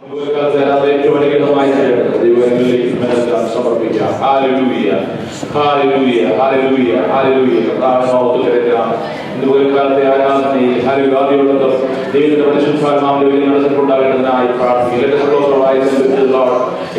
ഏറ്റവും അനുഗ്രഹമായ ദൈവങ്ങളിലേക്ക് സമർപ്പിക്കാം. Hallelujah, hallelujah, hallelujah, hallelujah. കാലത്തെ ആരാധനയിൽ ഹല്ലേലൂയ ദൈവത്തിന്റെ പരിശുദ്ധാത്മാവിന്റെ നടത്തിക്കൊണ്ടാകേണ്ടതിനായി പ്രാർത്ഥിക്കുക.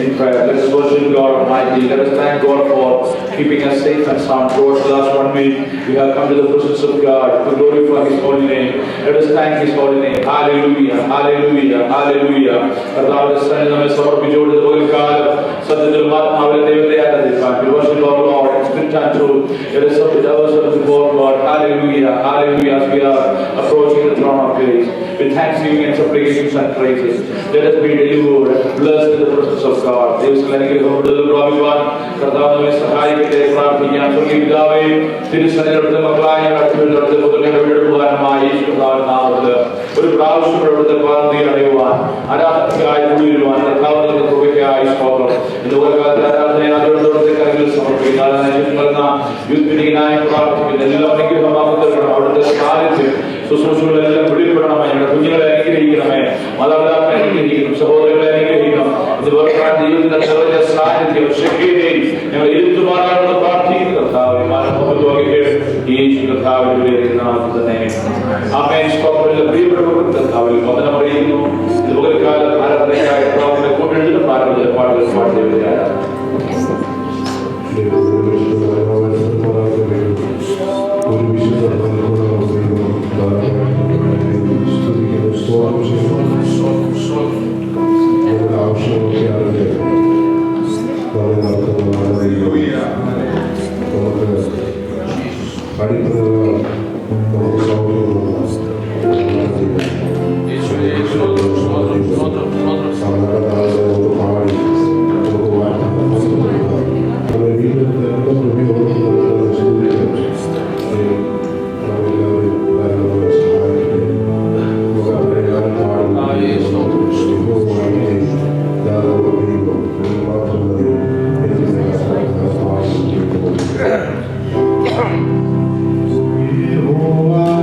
In prayer, let us worship God Almighty. Let us thank God for keeping us safe and sound. Towards the last 1 week, we have come to the presence of God to glorify His holy name. Let us thank His holy name. Hallelujah, Hallelujah, Hallelujah. കർത്താവിന്റെ സന്നിധിയിൽ നമ്മെ സമർപ്പിച്ചുകൊണ്ട് പകൽക്കാലം സത്യത്തിലും ആത്മാവിലും ദൈവത്തെ ആരാധിക്കാൻ. We worship our Lord in spirit and truth. Let us submit ourselves before God. Hallelujah, Hallelujah. As we are approaching the throne of grace with thanksgiving and supplications and praises, let us be delivered, blessed in the presence of God. ദൈവത്തിന്റെ അനുഗ്രഹം പ്രാപിക്കുവാൻ കർത്താവ് നമ്മെ സഹായിക്കട്ടെ. പ്രാർത്ഥിക്കാം. സ്വർഗ്ഗപിതാവേ, തിരുസന്നിധിയിലെ മക്കളായ അടിമകളുടെ മുതലുകളുടെ വീടുവാനുമായി യേശുവിന്റെ നാമത്തിൽ ഒരു പ്രാവശ്യം ഇവിടുത്തെ പാദത്തിൽ അടയുവാൻ ആരാധനയ്ക്കായി കൂടി വരുവാൻ കർത്താവിന്റെ കൃപയ്ക്കായി സ്തോത്രം. ഇന്ന് ഓരോകാലത്തെ ആരാധനയെ ആദ്യത്തെ കരങ്ങളിൽ സമർപ്പിക്കുന്ന യൂത്ത് മീറ്റിംഗിനായി പ്രാർത്ഥിക്കുന്ന എല്ലാം അനുഗ്രഹമാക്കി തരണം. അവിടുത്തെ സാന്നിധ്യം ശുശ്രൂഷകളെല്ലാം വെളിപ്പെടണമേ. ഞങ്ങളുടെ കുഞ്ഞുങ്ങളെ അനുഗ്രഹിക്കണമേ. മാതാപിതാക്കളെ അനുഗ്രഹിക്കണം. സഹോദരങ്ങളെ അനുഗ്രഹിക്കണം. ഇത് വെറുതെ ദൈവത്തിന്റെ ചെറിയ സാന്നിധ്യം ശക്തിയെ ഞങ്ങൾ ഇരുത്തുമാറാണെന്ന് പ്രാർത്ഥിക്കുന്നു. കർത്താവേ, യേശു കർത്താവിന്റെ നാമത്തിൽ തന്നെ ആമേൻ. സ്തോത്രം. പ്രിയപ്പെട്ടവർക്ക് കർത്താവിൽ വന്ദനം അറിയിക്കുന്നു. ഇത് പകൽക്കാലം ആരാധനയ്ക്കായി കർത്താവിന്റെ കൂട്ടെഴുതുന്ന പാട്ടുകൾ പാടുകയാണ്. ഒരു വിശുദ്ധ ആവശ്യമൊക്കെ അറിഞ്ഞ് നമ്മൾ നടത്തുന്നതാണ്. നമുക്ക് പഠിക്കുന്നത് നമുക്ക് സൗകര്യമുള്ള സാധാരണ നമുക്ക് പാടി നമുക്ക് വാർത്ത നമ്മുടെ വീട്ടിൽ Oh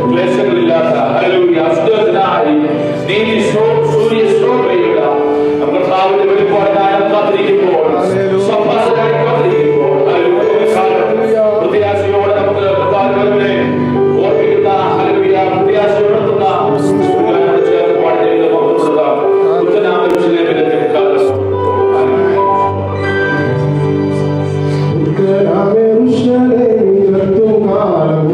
ക്ലേശങ്ങളില്ലാത്ത ഹല്ലേലൂയ അസ്തനായി നീതി സൂര്യ ശോഭയുള്ള നമ്മുടെ കർത്താവിന്റെ വെളിപ്പാടിനായി കാത്തിരിക്കുമ്പോൾ സംഭാഷണമായി കാത്തിരിക്കുമ്പോൾ പ്രത്യാശയോടെ നമുക്ക് കർത്താവിനെ ഓർമ്മിക്കുന്ന ഹല്ലേലൂയ പ്രത്യാശയോടെ ചേർന്ന് പാടുന്ന കാലം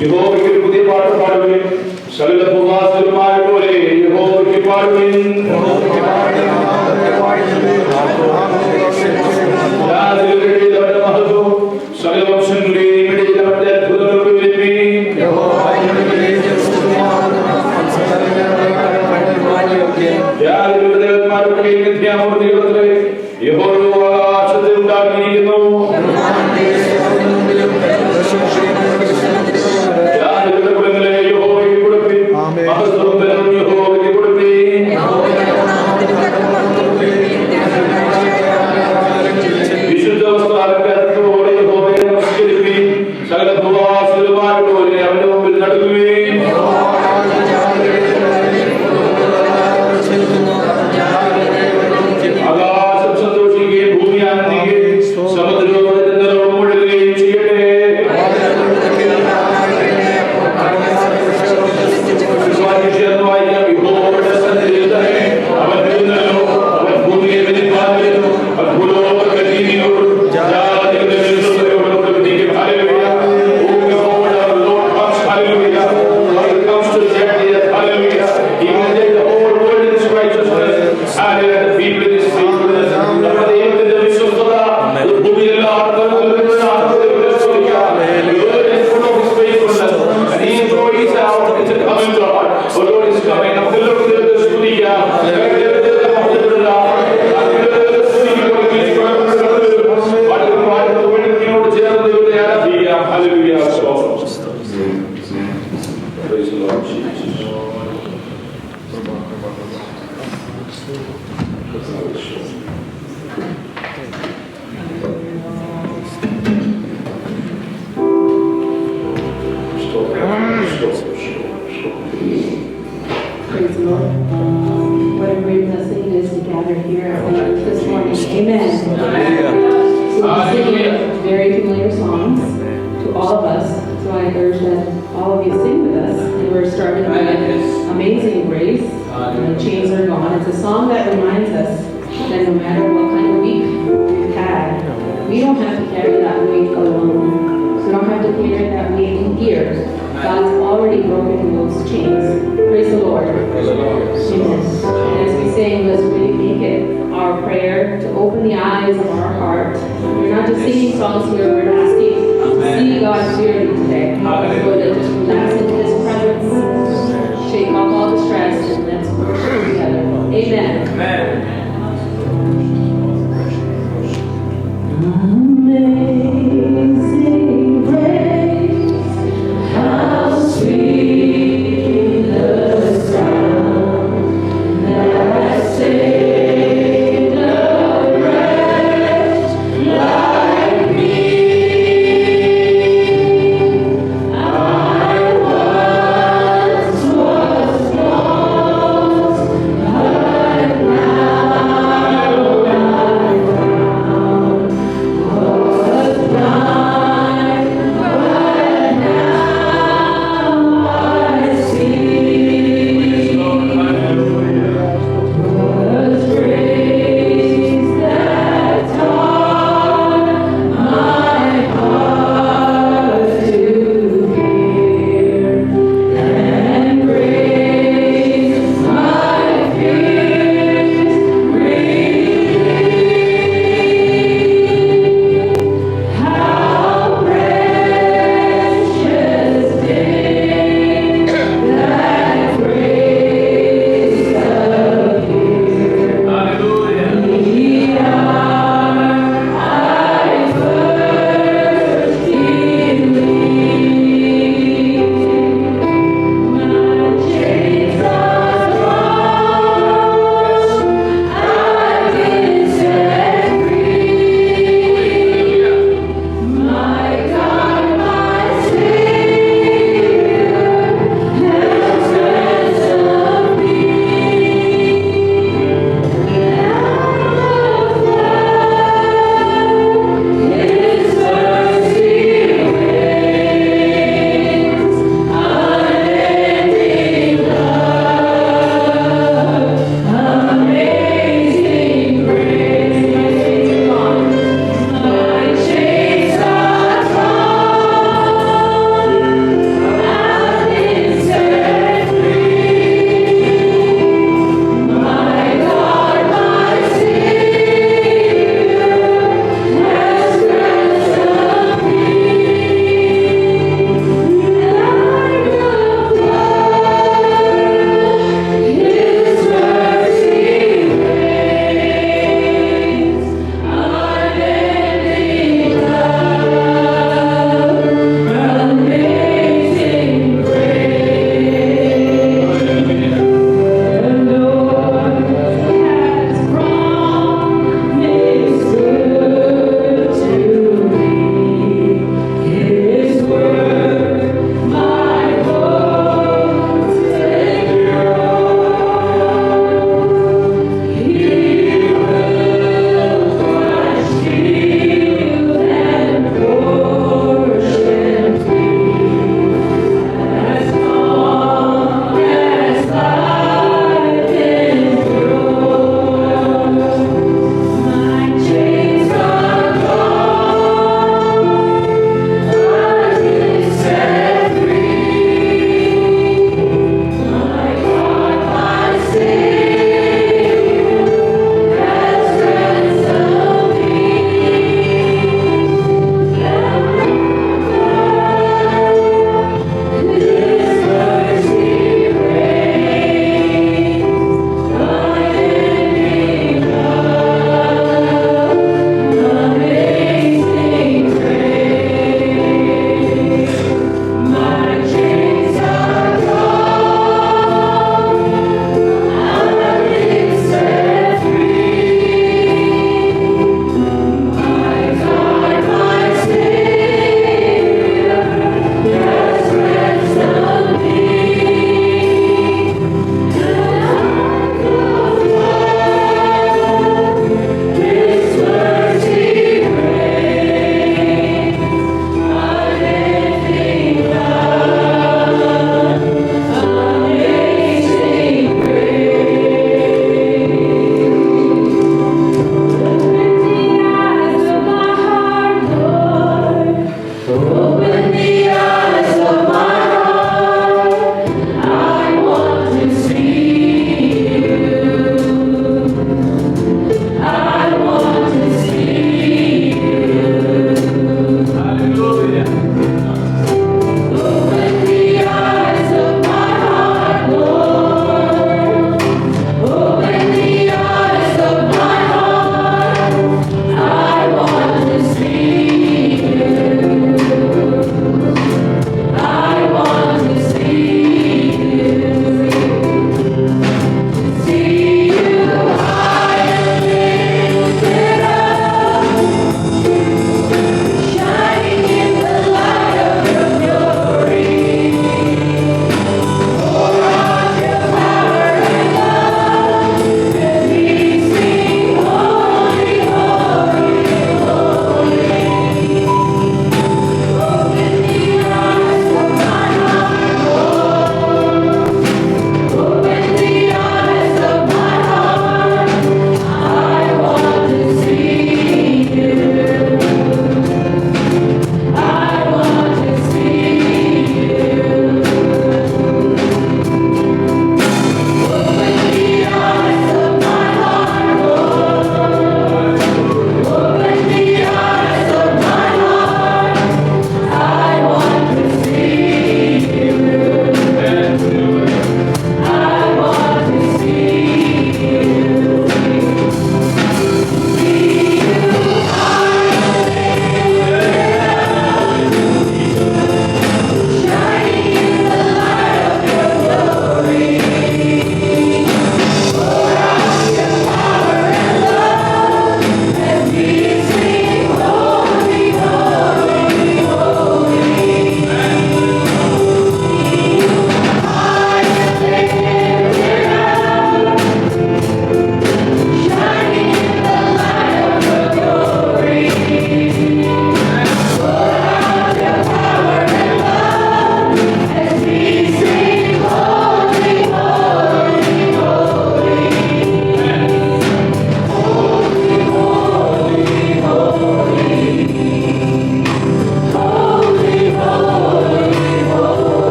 യഹോവയ്ക്ക് ഒരു പുതിയ പാട്ട് പാടുവിൻ, സകല ഭൂവാസികളുമായ പോലെ യഹോവയ്ക്ക് പാടുവിൻ. രാജകളുടെ അവന്റെ മഹത്വം, സകല വംശങ്ങളുടെയും ഇടയിൽ അവന്റെ അത്ഭുതങ്ങൾ വിവരിപ്പീൻ. രാജകളുടെ ദേവന്മാരൊക്കെ മിഥ്യാമൂർത്തികളത്രേ, യഹോവ ആകാശത്തെ ഉണ്ടാക്കിയിരിക്കുന്നു.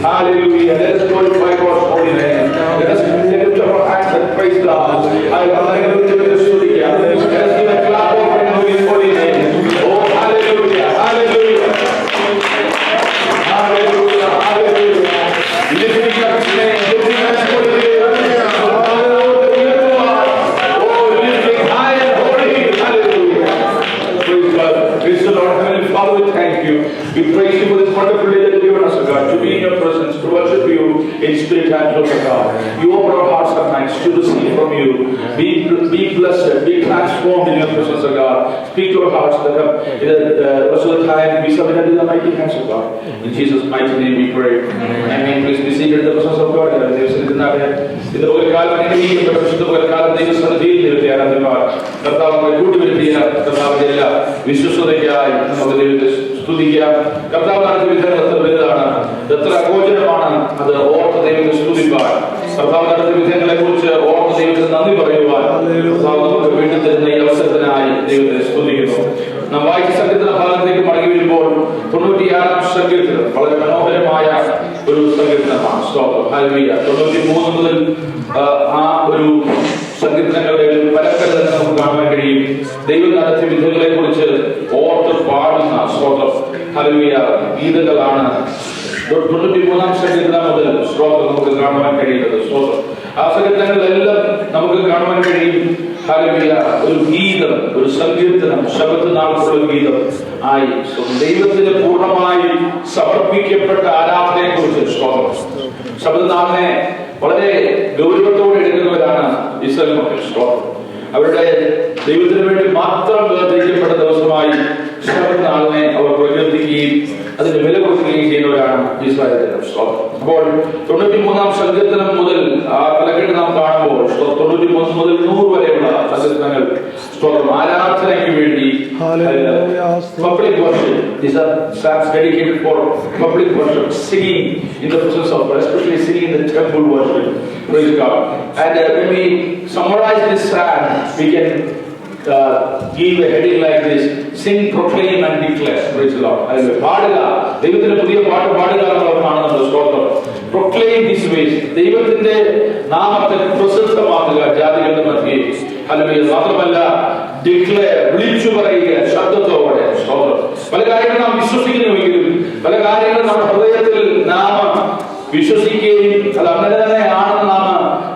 Hallelujah. Let us glorify God's holy name. Let us lift up our hands and praise God. Hallelujah. Let us give a clap of His holy name. Oh, hallelujah. Hallelujah. Hallelujah. Hallelujah. Lifting up His name. Lifting up His holy name. Oh, lifting high and holy. Hallelujah. Praise God. Praise the Lord. Heavenly Father, we thank you. We praise you for this wonderful day that you have given us, God, to be in your presence, to worship you in spirit and truth, God. You open our hearts and minds to receive from you. Be blessed, be transformed in your presence, God. Speak to our hearts that have rest of the time we submit into the mighty hands of God. In Jesus' mighty name we pray. Amen. Please be seated in the presence of God. In the Holy God, we need to worship the Holy God. They will celebrate the day of the God. കർത്താവിന്റെ കൂട്ടുവരുത്തിയ കർത്താവിന്റെ എല്ലാ വിശ്വസ്തതയ്ക്കായി നമുക്ക് ദൈവത്തെ സ്തുതിക്കാം. കർത്താവ് നടത്തിയ വിധങ്ങൾ എത്ര വലുതാണ്, എത്ര അഗോചരമാണ്, അത് ഓർത്ത് ദൈവത്തെ സ്തുതിപ്പാൻ, കർത്താവ് നടത്തിയ വിധങ്ങളെ കുറിച്ച് ഓർത്ത് ദൈവത്തിന് നന്ദി പറയുവാൻ കർത്താവ് നമുക്ക് വീണ്ടും തരുന്ന ഈ അവസരത്തിനായി ദൈവത്തെ സ്തുതിക്കുന്നു. നാം വായിച്ച സങ്കീർത്തന ഭാഗത്തേക്ക് മടങ്ങി വരുമ്പോൾ 96-ാം സങ്കീർത്തനം വളരെ മനോഹരമായ ഒരു സങ്കീർത്തനമാണ്. സ്തോത്രം. ഹല്ലേലൂയ. 93 മുതൽ ആ ഒരു സങ്കീർത്തനങ്ങളുടെ പരമ്പര നമുക്ക് കാണുവാൻ കഴിയും. ദൈവം നടത്തിയ വിധങ്ങളെ കുറിച്ച് ഓർത്ത് പാടുന്ന സ്തോത്രം ഹല്ലേലൂയ ഗീതങ്ങളാണ് 93-ാം സങ്കീർത്തനം മുതൽ സ്തോത്രം നമുക്ക് കാണുവാൻ കഴിയുന്നത്. സ്തോത്രം. ആ സങ്കീർത്തനങ്ങളെല്ലാം നമുക്ക് കാണുവാൻ കഴിയും. ഹല്ലേലൂയ ഒരു ഗീതം, ഒരു സങ്കീർത്തനം, ശബ്ദനാളത്തിലുള്ള ഗീതം ആയി ദൈവത്തിന് പൂർണ്ണമായി സമർപ്പിക്കപ്പെട്ട ആരാധനയെ കുറിച്ച് സ്തോത്രം. ശബ്ദനാളിനെ വളരെ ഗൗരവത്തോടെ എടുക്കുന്നവരാണ് ഇസ്രായേൽ മക്കൾ. സ്തോത്രം. അവരുടെ ദൈവത്തിന് വേണ്ടി മാത്രം വേർതിരിക്കപ്പെട്ട ദിവസമായി ശബ്ദനാളിനെ അവർ പ്രകീർത്തിക്കുകയും അതിന് വില കൊടുക്കുകയും ചെയ്യുന്നവരാണ് ഇസ്രായേൽ. അപ്പോൾ 93-ാം സങ്കീർത്തനം മുതൽ ആ തലക്കെട്ട് നാം കാണുമ്പോൾ 93 മുതൽ 100 വരെയുള്ള സങ്കീർത്തനങ്ങൾ സ്തോത്രം ആരാധനയ്ക്ക് വേണ്ടി public worship. These are psalms dedicated for public worship, singing in the presence of God, especially singing in the temple worship. Praise God. And when we summarize this psalm, we can give a heading like this: sing, proclaim and declare. Praise the Lord. Hallelujah. പാടുക, ദൈവത്തിന്റെ പുതിയ പാട്ട് പാടുക എന്നുള്ളതാണ് നമ്മുടെ സ്തോത്രം. Proclaim His ways. ദൈവത്തിന്റെ നാമത്തെ പ്രസിദ്ധമാക്കുക ജാതികളുടെ മധ്യേ. ഹല്ലേലൂയ. മാത്രമല്ല ഡിക്ലെയർ, വിളിച്ചു പറയുക ശബ്ദത്തോടെ. സ്തോത്രം. പല കാര്യങ്ങളും നാം വിശ്വസിക്കുന്നുവെങ്കിലും പല കാര്യങ്ങളും നമ്മുടെ ഹൃദയത്തിൽ നാം വിശ്വസിക്കുകയും അത് അങ്ങനെ തന്നെയാണെന്ന് നാം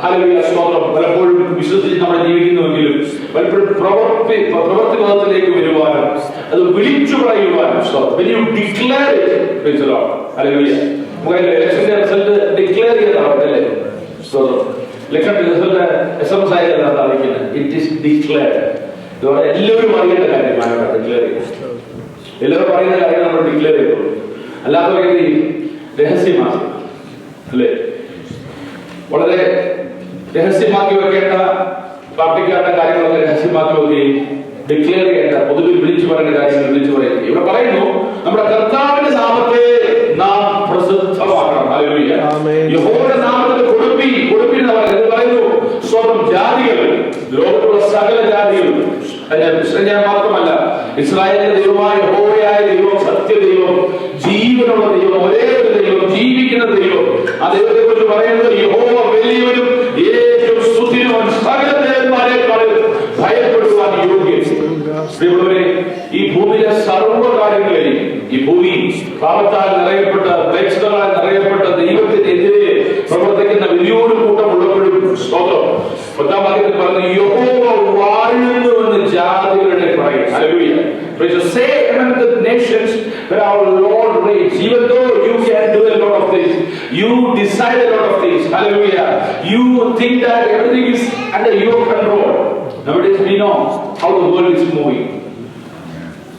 ഹല്ലേലൂയ സ്തോത്രം പലപ്പോഴും വിശ്വസിച്ച് നമ്മൾ ജീവിക്കുന്നുവെങ്കിലും പലപ്പോഴും പ്രവൃത്തി പദത്തിലേക്ക് വരുവാനും അത് വിളിച്ചു പറയുവാനും സ്തോത്രം. When you declare it, praise the Lord. Hallelujah. നമുക്ക് ഇലക്ഷന്റെ റിസൾട്ട് ഡിക്ലെയർ ചെയ്യുന്നതല്ലേ സ്തോത്രം. ഇലക്ഷന്റെ റിസൾട്ട് SMS ആയിട്ടാണ് അറിയിക്കുന്നത്. It is declared. എല്ലാവരും അറിയേണ്ട കാര്യമാണ് ഡിക്ലെയർ ചെയ്യുന്നത്. എല്ലാവരും പറയുന്ന കാര്യം നമ്മൾ ഡിക്ലെയർ ചെയ്തോളൂ. അല്ലാതെ രഹസ്യമാക്കി അല്ലേ, വളരെ രഹസ്യമാക്കി വെക്കേണ്ട പാർട്ടിക്കാരുടെ കാര്യങ്ങളൊക്കെ രഹസ്യമാക്കി വെക്കുകയും ഡിക്ലെയർ ചെയ്യേണ്ട പൊതുവിൽ വിളിച്ചു പറയേണ്ട കാര്യങ്ങൾ വിളിച്ചു പറയുക. ഇവിടെ പറയുന്നു നമ്മുടെ കർത്താവിന്റെ നാമത്തെ നാം പ്രസിദ്ധമാക്കണം. ഹല്ലേലൂയ. യഹോവയുടെ നാമത്തിന് കൊടുപ്പി എന്ന് പറയുന്നു. സ്വന്തം ജാതികൾ, ലോകത്തുള്ള സകല ജാതികൾ, ഞാൻ മാത്രമല്ല, ഇസ്രായേലിന്റെ ദൈവമായ യഹോവയായ ദൈവം, സത്യദൈവം, ജീവനുള്ള ദൈവം, ഒരേ ഒരു ദൈവം, ജീവിക്കുന്ന ദൈവം, ആ ദൈവത്തെ കുറിച്ച് പറയുന്നത് യഹോവ വലിയവനും ഏറ്റവും സുസ്ഥിരവും സകല ദേവന്മാരെക്കാളും ഭയപ്പെടുവാൻ യോഗ്യൻ. പ്രിയമുള്ളവരെ, ഈ ഭൂമിയിലെ സർവ്വകാര്യങ്ങളെയും, ഈ ഭൂമി പാപത്താൽ നിറയപ്പെട്ട, പ്രേക്ഷിതങ്ങളാൽ നിറയപ്പെട്ട ദൈവത്തിനെതിരെ പ്രവർത്തിക്കുന്ന വലിയൊരു കൂട്ടം ഉള്ളപ്പോഴും സ്തോത്രം 10-ാം വാക്യത്തിൽ പറഞ്ഞു യഹോവ വാഴുന്നുവെന്ന് ജാതികളുടെ പറയും. Hallelujah. Say among the nations that our Lord reigns. Even though you can do a lot of things, you decide a lot of things. Hallelujah. You think that everything is under your control. Nowadays we know how the world is moving.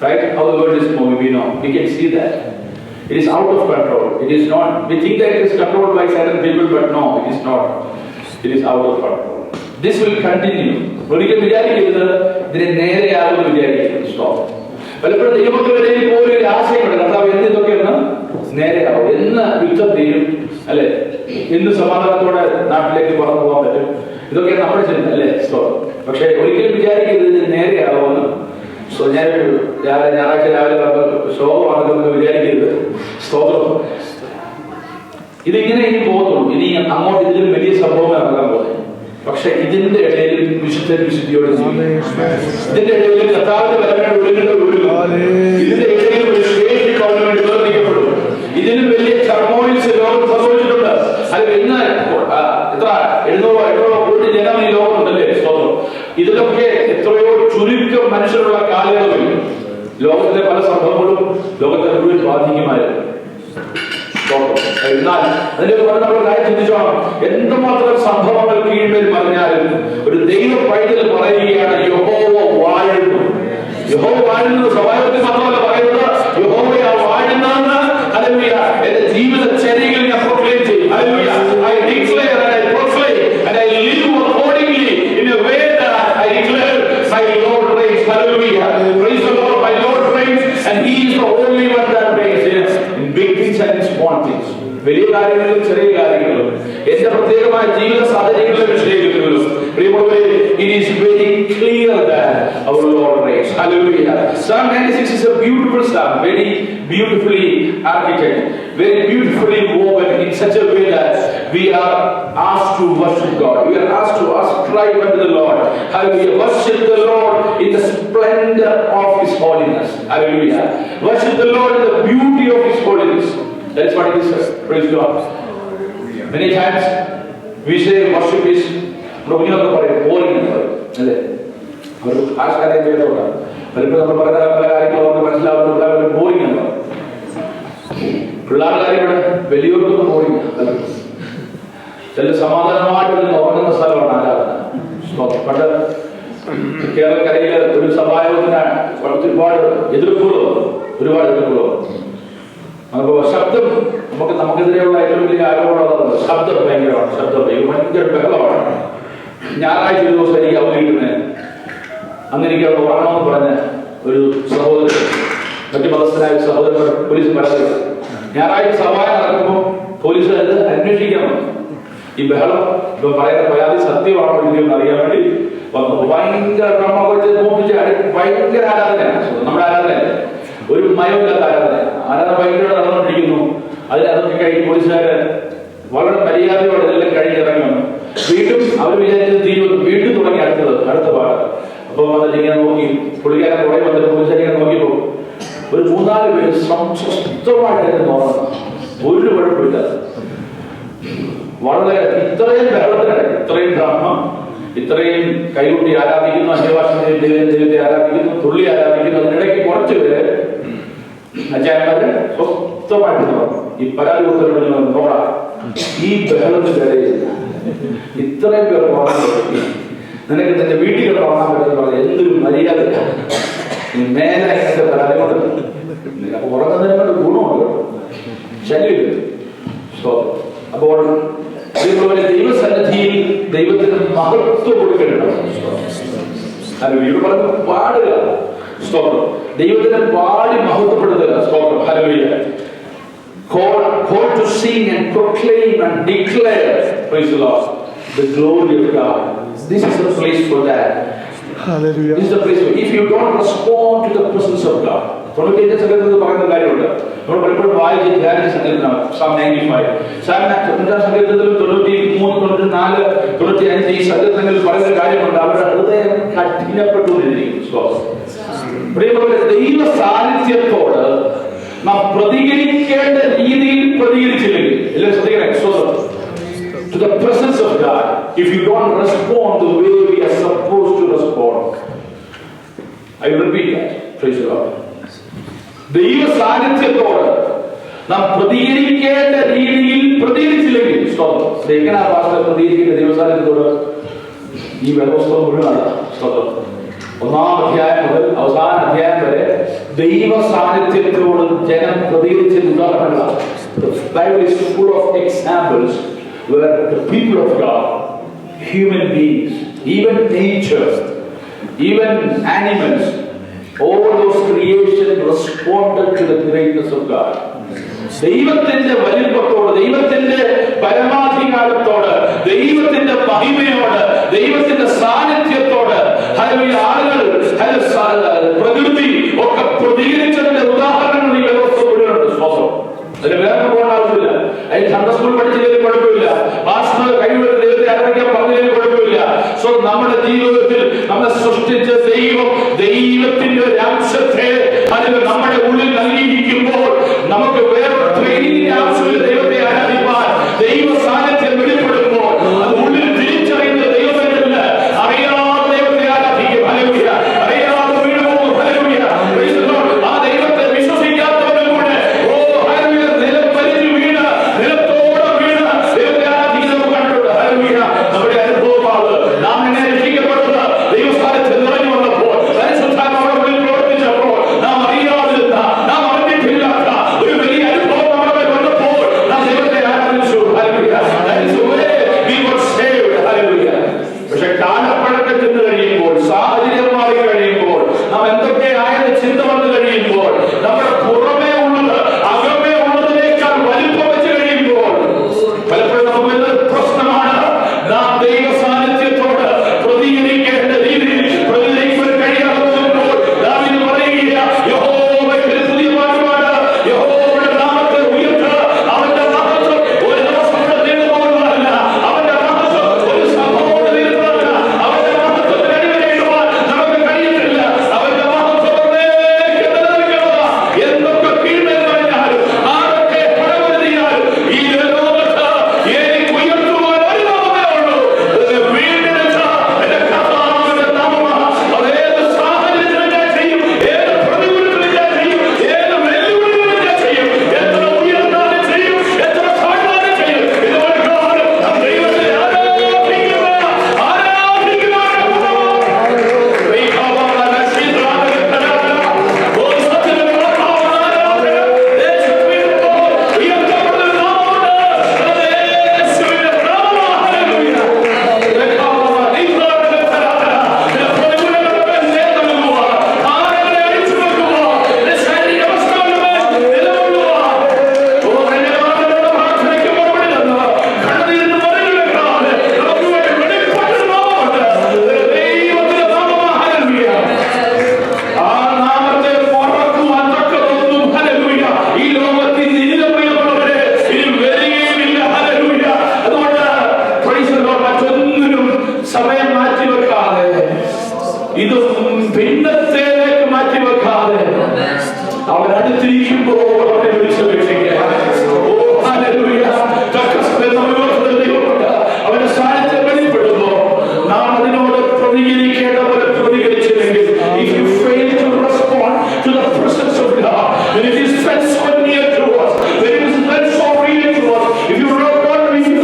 Right? How the world is moving, we know. We can see that. It is out of control. It is not. We think that it is controlled by certain people, but no, it is not. It is out of control. This will continue. ഒരിക്കലും വിചാരിക്കരുത് ഇതിനെ നേരെയാകുമെന്ന് വിചാരിക്കരുത്. Stop. പലപ്പോഴും ദൈവമക്കളുടെയിൽ പോലും ഒരു ആശയമുണ്ട്, കർത്താവ് എന്ന് ഇതൊക്കെയൊന്ന് നേരെയാവും, എന്ന് യുദ്ധം തീരും അല്ലെ, എന്ന് സമാധാനത്തോടെ നാട്ടിലേക്ക് പറന്നു പോകാൻ പറ്റും, ഇതൊക്കെ നമ്മുടെ ചിന്ത അല്ലേ. പക്ഷെ ഒരിക്കലും വിചാരിക്കരുത് ഇത് നേരെയാവുമെന്ന്. ഞാനൊരു ഞായറാഴ്ച രാവിലെ ഷോ ആണെന്ന് വിചാരിക്കരുത്. സ്തോത്രം. ഇതിങ്ങനെ ഇനി പോകുന്നുള്ളൂ. ഇനി അങ്ങോട്ട് ഇതിലും വലിയ സംഭവം നടക്കാൻ പോകുന്നത്. പക്ഷെ ഇതിന്റെ ഇടയിൽ വിശുദ്ധിയോടെ ഇതിന്റെ ഇടയിൽ കർത്താവിന്റെ വരവിനോട് ഇതിന്റെ ഇടയിൽ ഒരു ശേഷി വേണ്ടി വേർതിരിക്കപ്പെടും. ഇതിലും വലിയ ടർമോയിൽസ് ലോകം സംഭവിച്ചിട്ടുണ്ട്. അത് ഇന്ന് എത്ര 700 കോടി ജനം ഈ ലോകമുണ്ടല്ലേ? ഇതിലൊക്കെ എത്രയോ ചുരുക്കം മനുഷ്യരുള്ള കാലയളവിൽ ലോകത്തിലെ പല സംഭവങ്ങളും ലോകത്തെ മുഴുവൻ ബാധിക്കുമായിരുന്നു. എന്നാൽ അതിന്റെ നമ്മൾ കാര്യം ചിന്തിച്ചോണം. എന്തുമാത്രം സംഭവങ്ങൾ കീഴ്മേൽ പറഞ്ഞാലും ഒരു ദൈവ പൈതൽ പറയുകയാണ് യഹോവ വാഴുന്നു. യഹോവ വാഴുന്നത് സ്വഭാവത്തിൽ മാത്രമല്ല പറയുന്നത്, യഹോവയാ വാഴുന്നതെന്ന് ഹല്ലേലൂയ എന്റെ ജീവിതചര്യകൾ ഞാൻ പ്രൊക്ലെയിം ചെയ്യും. Hallelujah. I declare and I proclaim and I live accordingly in a way that I declare my Lord reigns. Hallelujah. Praise the Lord. My Lord reigns and he is the only one that reigns in big things and in small things. വലിയ കാര്യങ്ങളിലും ചെറിയ കാര്യങ്ങളിലും എന്റെ പ്രത്യേകമായ ജീവിത സാഹചര്യങ്ങളിലെ വിഷയങ്ങളിലും പ്രിയമുള്ളവരെ, it is very clear that our Lord reigns. Hallelujah. Psalm 96 is a beautiful psalm, very beautifully architected, very beautifully woven in such a way that we are asked to worship God. We are asked to ascribe unto the Lord. Hallelujah. Worship the Lord in the splendor of His holiness. Hallelujah. Worship the Lord in the beauty of His holiness. That's what it is. Praise God. Many times we say worship is boring. അല്ലേ? ഒരു ആശാരം കേട്ടോളാം. പലപ്പോഴും നമ്മൾ പറയുന്ന പല കാര്യങ്ങളും മനസ്സിലാവുന്ന boring ആണ്. പിള്ളേരുടെ കാര്യങ്ങൾ വലിയവർക്കൊന്നും ബോറിംഗ് അല്ല. ചില സമാധാനമായിട്ട് ഉറങ്ങുന്ന സ്ഥലമാണ് ആരാധന. പണ്ട് കേരളക്കരയിൽ ഒരു സഭായോഗത്തിന് ഒരുപാട് എതിർപ്പുകളോ അപ്പൊ ശബ്ദം നമുക്കെതിരെയുള്ള ഏറ്റവും വലിയ ആരോപണം ശബ്ദം ഭയങ്കരമാണ്. ഭയങ്കര ബഹളമാണ്. ഞായറാഴ്ച ഒരു ദിവസം എനിക്ക് അവധി കിട്ടുന്നത്. അന്ന് എനിക്ക് അവിടെ ഉറങ്ങണമെന്ന് പറഞ്ഞ ഒരു സഹോദരൻ, മറ്റു മതസ്ഥനായ സഹോദരൻ പോലീസ് പരാതി. ഞായറാഴ്ച സഭായം നടക്കുമ്പോൾ പോലീസ് അത് അന്വേഷിക്കാൻ വന്നു. ഈ ബഹളം ഇപ്പൊ പറയുന്ന പരാതി സത്യമാണോ ഇല്ലയോ എന്ന് അറിയാൻ വേണ്ടി വന്നു. ഭയങ്കര ഭയങ്കര ആരാധനയാണ്. നമ്മുടെ ആരാധനയല്ല, ഒരു മയമില്ലാത്ത ആരാധന ഭയങ്കര നടന്നുകൊണ്ടിരിക്കുന്നു. അതൊക്കെ കഴിഞ്ഞ് പോലീസുകാര് വളരെ മര്യാദയോടെ എല്ലാം കഴിഞ്ഞിറങ്ങി വന്നു. വീണ്ടും അവർ വിചാരിച്ചത് തീരുവന്നു. വീണ്ടും തുടങ്ങി അടുത്ത പാട്. അപ്പൊ അതിങ്ങനെ നോക്കി പുള്ളിക്കാരൻ കുറെ വന്നിട്ട് പോലീസുകാരിങ്ങനെ നോക്കിയപ്പോ ഒരു 3-4 പേര് സ്വസ്ഥമായിട്ട് നോക്കണം. ഒരു കുഴപ്പമില്ല. വളരെ ഇത്രയും ബഹളത്തിനിടെ ഇത്രയും ഡ്രാമ, ഇത്രയും കൈകൊട്ടി ആരാധിക്കുന്നു, അന്യഭാഷ ദൈവത്തെ ആരാധിക്കുന്നു, തുള്ളി ആരാധിക്കുന്നു. അതിനിടയ്ക്ക് കുറച്ച് പേര് അച്ചായന്മാര് സ്വസ്ഥമായിട്ട് പറഞ്ഞു. ഈ പരാതി കൊടുത്തവരോട് നോക്കാം, ഈ ബഹളത്തിന്റെ ഇടയിൽ ഇത്രയും പേർ നിനക്ക് നിന്റെ വീട്ടിൽ ഉറങ്ങാൻ പറ്റുന്ന പറഞ്ഞാൽ എന്തൊരു മര്യാദ. മേലെ ഇങ്ങനത്തെ പരാതി കൊണ്ട് നിനക്ക് ഉറങ്ങുന്നതിനെ കൊണ്ട് ഗുണമുണ്ട്, ശല്യമില്ല. അപ്പോൾ ദൈവസന്നിധിയിൽ ദൈവത്തിന് മഹത്വം കൊടുക്കേണ്ടത്. ഇവിടെ പറഞ്ഞ പാടുക, സ്തോത്രം. ദൈവത്തിനെ പാടി മഹത്വപ്പെടുത്തുക, സ്തോത്രം. Hallelujah. Call to sing and proclaim and declare, praise the Lord, the glory of God. This is the place for that. Hallelujah. This is the place for. If you don't respond to the presence of God, തൊണ്ണൂറ്റിയഞ്ച് സംഘത്തിൽ പറയുന്ന കാര്യമുണ്ട്. നമ്മൾ പലപ്പോഴും വായിച്ച് ധ്യാനിച്ച സംഘത്തിലാണ് Psalm 95. Psalm 95 സംഘത്തിലും 93, 94, 95 ഈ സംഘങ്ങളിൽ പറയുന്ന കാര്യമുണ്ട്. അവരുടെ ഹൃദയം കഠിനപ്പെട്ടുകൊണ്ടിരിക്കും. പ്രിയപ്പെട്ട ദൈവ സാന്നിധ്യത്തോട് നാം പ്രതികരിക്കേണ്ട രീതിയിൽ പ്രതികരിച്ചില്ലെങ്കിൽ, എല്ലാം ശ്രദ്ധിക്കണം. To the presence of God, if you don't respond the way we are supposed to respond, I will repeat that. Praise the Lord. ദൈവ സാന്നിധ്യത്തോട് നാം പ്രതികരിക്കേണ്ട രീതിയിൽ പ്രതികരിച്ചില്ലെങ്കിൽ, എങ്ങനെ ഭാഷ പ്രതികരിക്കേണ്ട ദൈവ സാന്നിധ്യത്തോട്? ഈ വ്യവസ്ഥ മുഴുവനാണ്. 1-ാം അധ്യായം മുതൽ അവസാന അധ്യായം വരെ ദൈവ സാന്നിധ്യത്തോട് ജനം പ്രതികരിച്ച ഉദാഹരണങ്ങളാണ്. The Bible is full of examples where the people of God, human beings, even nature, even animals, all those creation responded to the greatness of God. ദൈവത്തിന്റെ വലിപ്പത്തോട്, ദൈവത്തിന്റെ പരമാധികാരത്തോട്, ദൈവത്തിന്റെ മഹിമയോട്, ദൈവത്തിന്റെ സാന്നിധ്യത്തോട് ആളുകൾ, പ്രകൃതി ഒക്കെ പ്രതികരിച്ചതിന്റെ ഉദാഹരണങ്ങൾ ഈ വ്യവസ്ഥ മുഴുവനുണ്ട്. അതിന്റെ വേറെ പോകേണ്ട ആവശ്യമില്ല. അതിന് സൺഡേ സ്കൂൾ പഠിച്ചില്ലെങ്കിൽ കുഴപ്പമില്ല, പാസ്റ്റർ കഴിവ് ദൈവത്തെ ആരാധിക്കാൻ പറഞ്ഞതിന് കുഴപ്പമില്ല. സോ നമ്മുടെ ജീവിതത്തിൽ നമ്മളെ സൃഷ്ടിച്ച ദൈവം, ദൈവത്തിന്റെ ഒരു അംശത്തെ അതിന് നമ്മുടെ ഉള്ളിൽ നൽകിയിരിക്കുമ്പോൾ നമുക്ക് വേറെ ട്രെയിനിങ്ങിന്റെ ആവശ്യമില്ല. ദൈവത്തെ ആരാധിക്കാൻ ദൈവ സാന്നിധ്യം വെളിപ്പെടുമ്പോൾ അത് ഉള്ളിൽ തിരിച്ചറിയുന്ന ദൈവമല്ല, അറിയാതെ ദൈവത്തെ ആരാധിക്കും. ഹല്ലേലൂയ. അറിയാതെ വീണുപോകും. ഹല്ലേലൂയ. ആ ദൈവത്തെ വിശ്വസിക്കാത്തവരും കൂടെ നിലം വലിച്ചു വീണ് നിലത്തോടെ വീണ് ദൈവത്തെ ആരാധിക്കുന്നത് കണ്ടിട്ടുണ്ട്. ഹല്ലേലൂയ. നമ്മുടെ അനുഭവമാണ് നാം എന്നെ രക്ഷിക്കപ്പെട്ടത് ദൈവസ്ഥാനത്ത് നിറഞ്ഞു വന്നപ്പോൾ, പരിശുദ്ധാത്മാവ് ഉള്ളിൽ പ്രവർത്തിച്ചപ്പോൾ, നാം അറിയാതിരുന്ന, നാം അറിഞ്ഞിട്ടില്ലാത്ത ഒരു വലിയ അനുഭവം നമ്മുടെ വന്നപ്പോൾ നാം ദൈവത്തെ ആരാധിച്ചു. Hallelujah. That is the way we were saved. Hallelujah. പക്ഷെ കാലപ്പഴക്കം ചെന്ന് കഴിയുമ്പോൾ, സാഹചര്യം മാറി കഴിയുമ്പോൾ, നാം എന്തൊക്കെ ആയത് ചിന്ത വന്നു കഴിയുമ്പോൾ, നമ്മുടെ പുറമേ ഉള്ളത് അകമേ ഉള്ളതിനേക്കാൾ വലിപ്പം വെച്ച് കഴിയുമ്പോൾ പലപ്പോഴും നമുക്ക് വരുന്ന പ്രശ്നമാണ്. നാം ദൈവ സാന്നിധ്യത്തോട് പ്രതികരിക്കേണ്ട രീതിയിൽ പ്രതികരിക്കാൻ കഴിയാതെ വരുമ്പോൾ ദാവീദ് പറയുക, യഹോവയ്ക്ക് പുതിയ പാട്ടുപാട്, യഹോവയുടെ നാമത്തെ ഉയർത്തുക. അവന്റെ മഹത്വം ഒരു ദിവസം നീണ്ടു പോകുന്നതല്ല. അവന്റെ മഹത്വം ഒരു സംഭവം തീർന്നതല്ല. അവന്റെ മഹത്വത്തിന് അടിവരയിടുവാൻ നമുക്ക് കഴിയത്തില്ല. അവന്റെ മഹത്വം എന്തൊക്കെ കീഴ്മേൽ പറഞ്ഞാലും ആരൊക്കെ പടവരുതിയാലും ഈ ലോകത്ത് എനിക്ക് ഉയർത്തുവാൻ ഒരു നാമമേ ഉള്ളൂ. വീണ്ടെടുത്ത എന്റെ കർത്താവിന്റെ നാമമാണ്. അത് ഏത് സാഹചര്യത്തിലും ഞാൻ ചെയ്യും, ഏത് പ്രതികൂലത്തിലും ഞാൻ ചെയ്യും, ഏത് വെല്ലുവിളികളും ഞാൻ ചെയ്യും, എത്ര ഉയർന്നാലും ചെയ്യും, എത്ര താഴ്ന്നാലും ചെയ്യും. ഇതുപോലെ കാലം നാം ദൈവത്തെ സമയം മാറ്റിവെക്കാതെ, ഇതും ഭിന്നത്തേക്ക് മാറ്റിവെക്കാതെ അവൻ അടുത്തിരിക്കുമ്പോൾ അവനെ വിളിച്ചപേക്ഷിക്കുക. അവന്റെ സാന്നിധ്യം വെളിപ്പെടുമ്പോ നാം അതിനോട് പ്രതികരിക്കേണ്ട പോലെ പ്രതികരിച്ചില്ലെങ്കിൽ, if you fail to respond to the presence of God, when it is felt so near to us, when it is felt so real to us, if you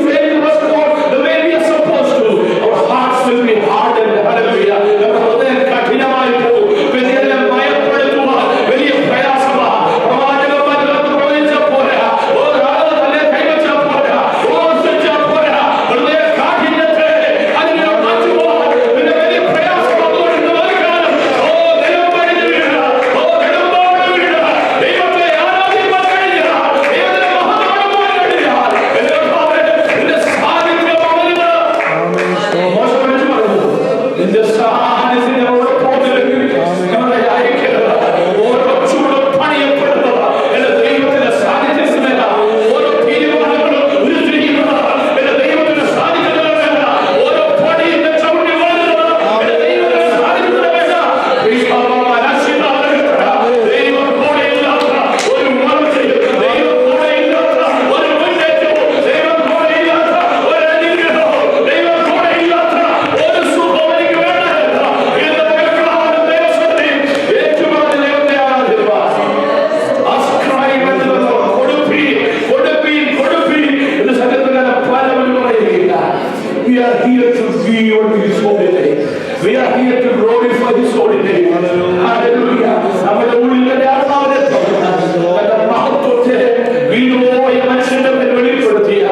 fail to respond the way we are supposed to, our hearts will be hardened. Hallelujah. നമ്മുടെ ഹൃദയം കഠിനമായി പോകും. വലിയ ഭയപ്പെടുത്തുവാൻ വലിയ പ്രയാസമാണ്. പ്രവാചകന്മാരിലൊക്കെ പ്രവചിച്ച പോരാ, ഒരാളെ തന്നെ കൈവച്ചാൽ പോരാ, ഓർമ്മിച്ചാൽ പോരാ. ഹൃദയ കാഠിന്യത്തെ അതിനെ മാറ്റുവാൻ പിന്നെ വലിയ പ്രയാസം വന്നുകൊണ്ട് നൽകാനും ദൈവം കഴിഞ്ഞു വീഴുക, ദൈവത്തോട് വീഴുക, ദൈവത്തെ ആരാധിക്കാൻ കഴിയുക, ദൈവത്തെ മഹത്വപ്പെടുത്താൻ കഴിയുക. നിന്റെ സാന്നിധ്യം അവന് മോശം വിളിച്ചു പറഞ്ഞു, നിന്റെ സാന്നിധ്യം അവിടെ പോകുന്നില്ലെങ്കിൽ ഞങ്ങളെ അയക്കരുത്. ഓരോ ചൂടും പണിയപ്പെടുന്നത് എന്റെ ദൈവത്തിന്റെ സാന്നിധ്യത്തിനല്ല. ഓരോ തീരുമാനങ്ങളും ഉരുത്തിരിയുന്നത് എന്റെ ദൈവത്തിന്റെ സാന്നിധ്യത്തിനല്ല. ഓരോ പണിയുടെ ചവിട്ടി വളരുന്നത് എന്റെ ദൈവത്തിന്റെ സാന്നിധ്യത്തിനല്ല. ദൈവം കൂടെയില്ലാത്ത ഒരു വളർച്ചയും, ദൈവം കൂടെയില്ലാത്ത ഒരു മുന്നേറ്റവും, ദൈവം കൂടെയില്ലാത്ത ഒരു അനുഗ്രഹവും, ദൈവം കൂടെയില്ലാത്ത ഒരു സുഖവും എനിക്ക് വേണ്ടതല്ല. ഇന്ന് പകൽക്കാലം ദൈവസന്നിധിയിൽ ഏറ്റുപറഞ്ഞ് ദൈവത്തെ ആരാധിക്കുവാൻ അസ്ക്രൈബ് എന്നത് കൊടുപ്പീൻ, കൊടുപ്പീൻ, കൊടുപ്പീൻ എന്ന് സങ്കീർത്തനക്കാരൻ പലവരും പറയുകയില്ല. We are here to be on His holy name. We are here to glorify His holy name. Hallelujah. നമ്മുടെ ഉള്ളിലെ ആത്മാവിനെ തന്റെ മഹത്വത്തെ വീണുപോയ മനുഷ്യന്റെ മേൽ വെളിപ്പെടുത്തിയ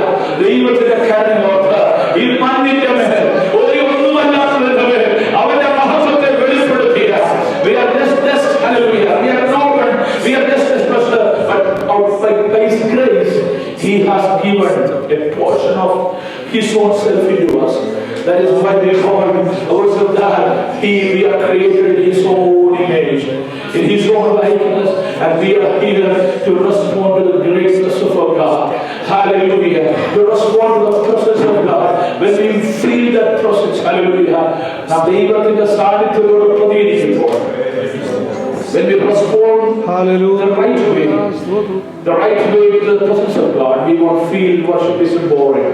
ദൈവത്തിന്റെ കാര്യങ്ങളോട്ട് ഈ മണ്ണിന്റെ മേൽ ഒന്നുമല്ലാത്തതിന്റെ മേൽ അവന്റെ മഹത്വത്തെ വെളിപ്പെടുത്തിയ we are just hallelujah. We are not, we are just but by His grace He has given a portion of His own self into us. That is why we call ourselves that. We are created in His own image, in His own likeness, and we are here to respond to the greatness of our God. Hallelujah. To respond to the presence of God. When we feel that presence, hallelujah, now ദൈവത്തിന്റെ സാന്നിധ്യത്തോട് പ്രതികരിക്കുമ്പോൾ, when we respond the right way to the presence of God, we won't feel worship is boring.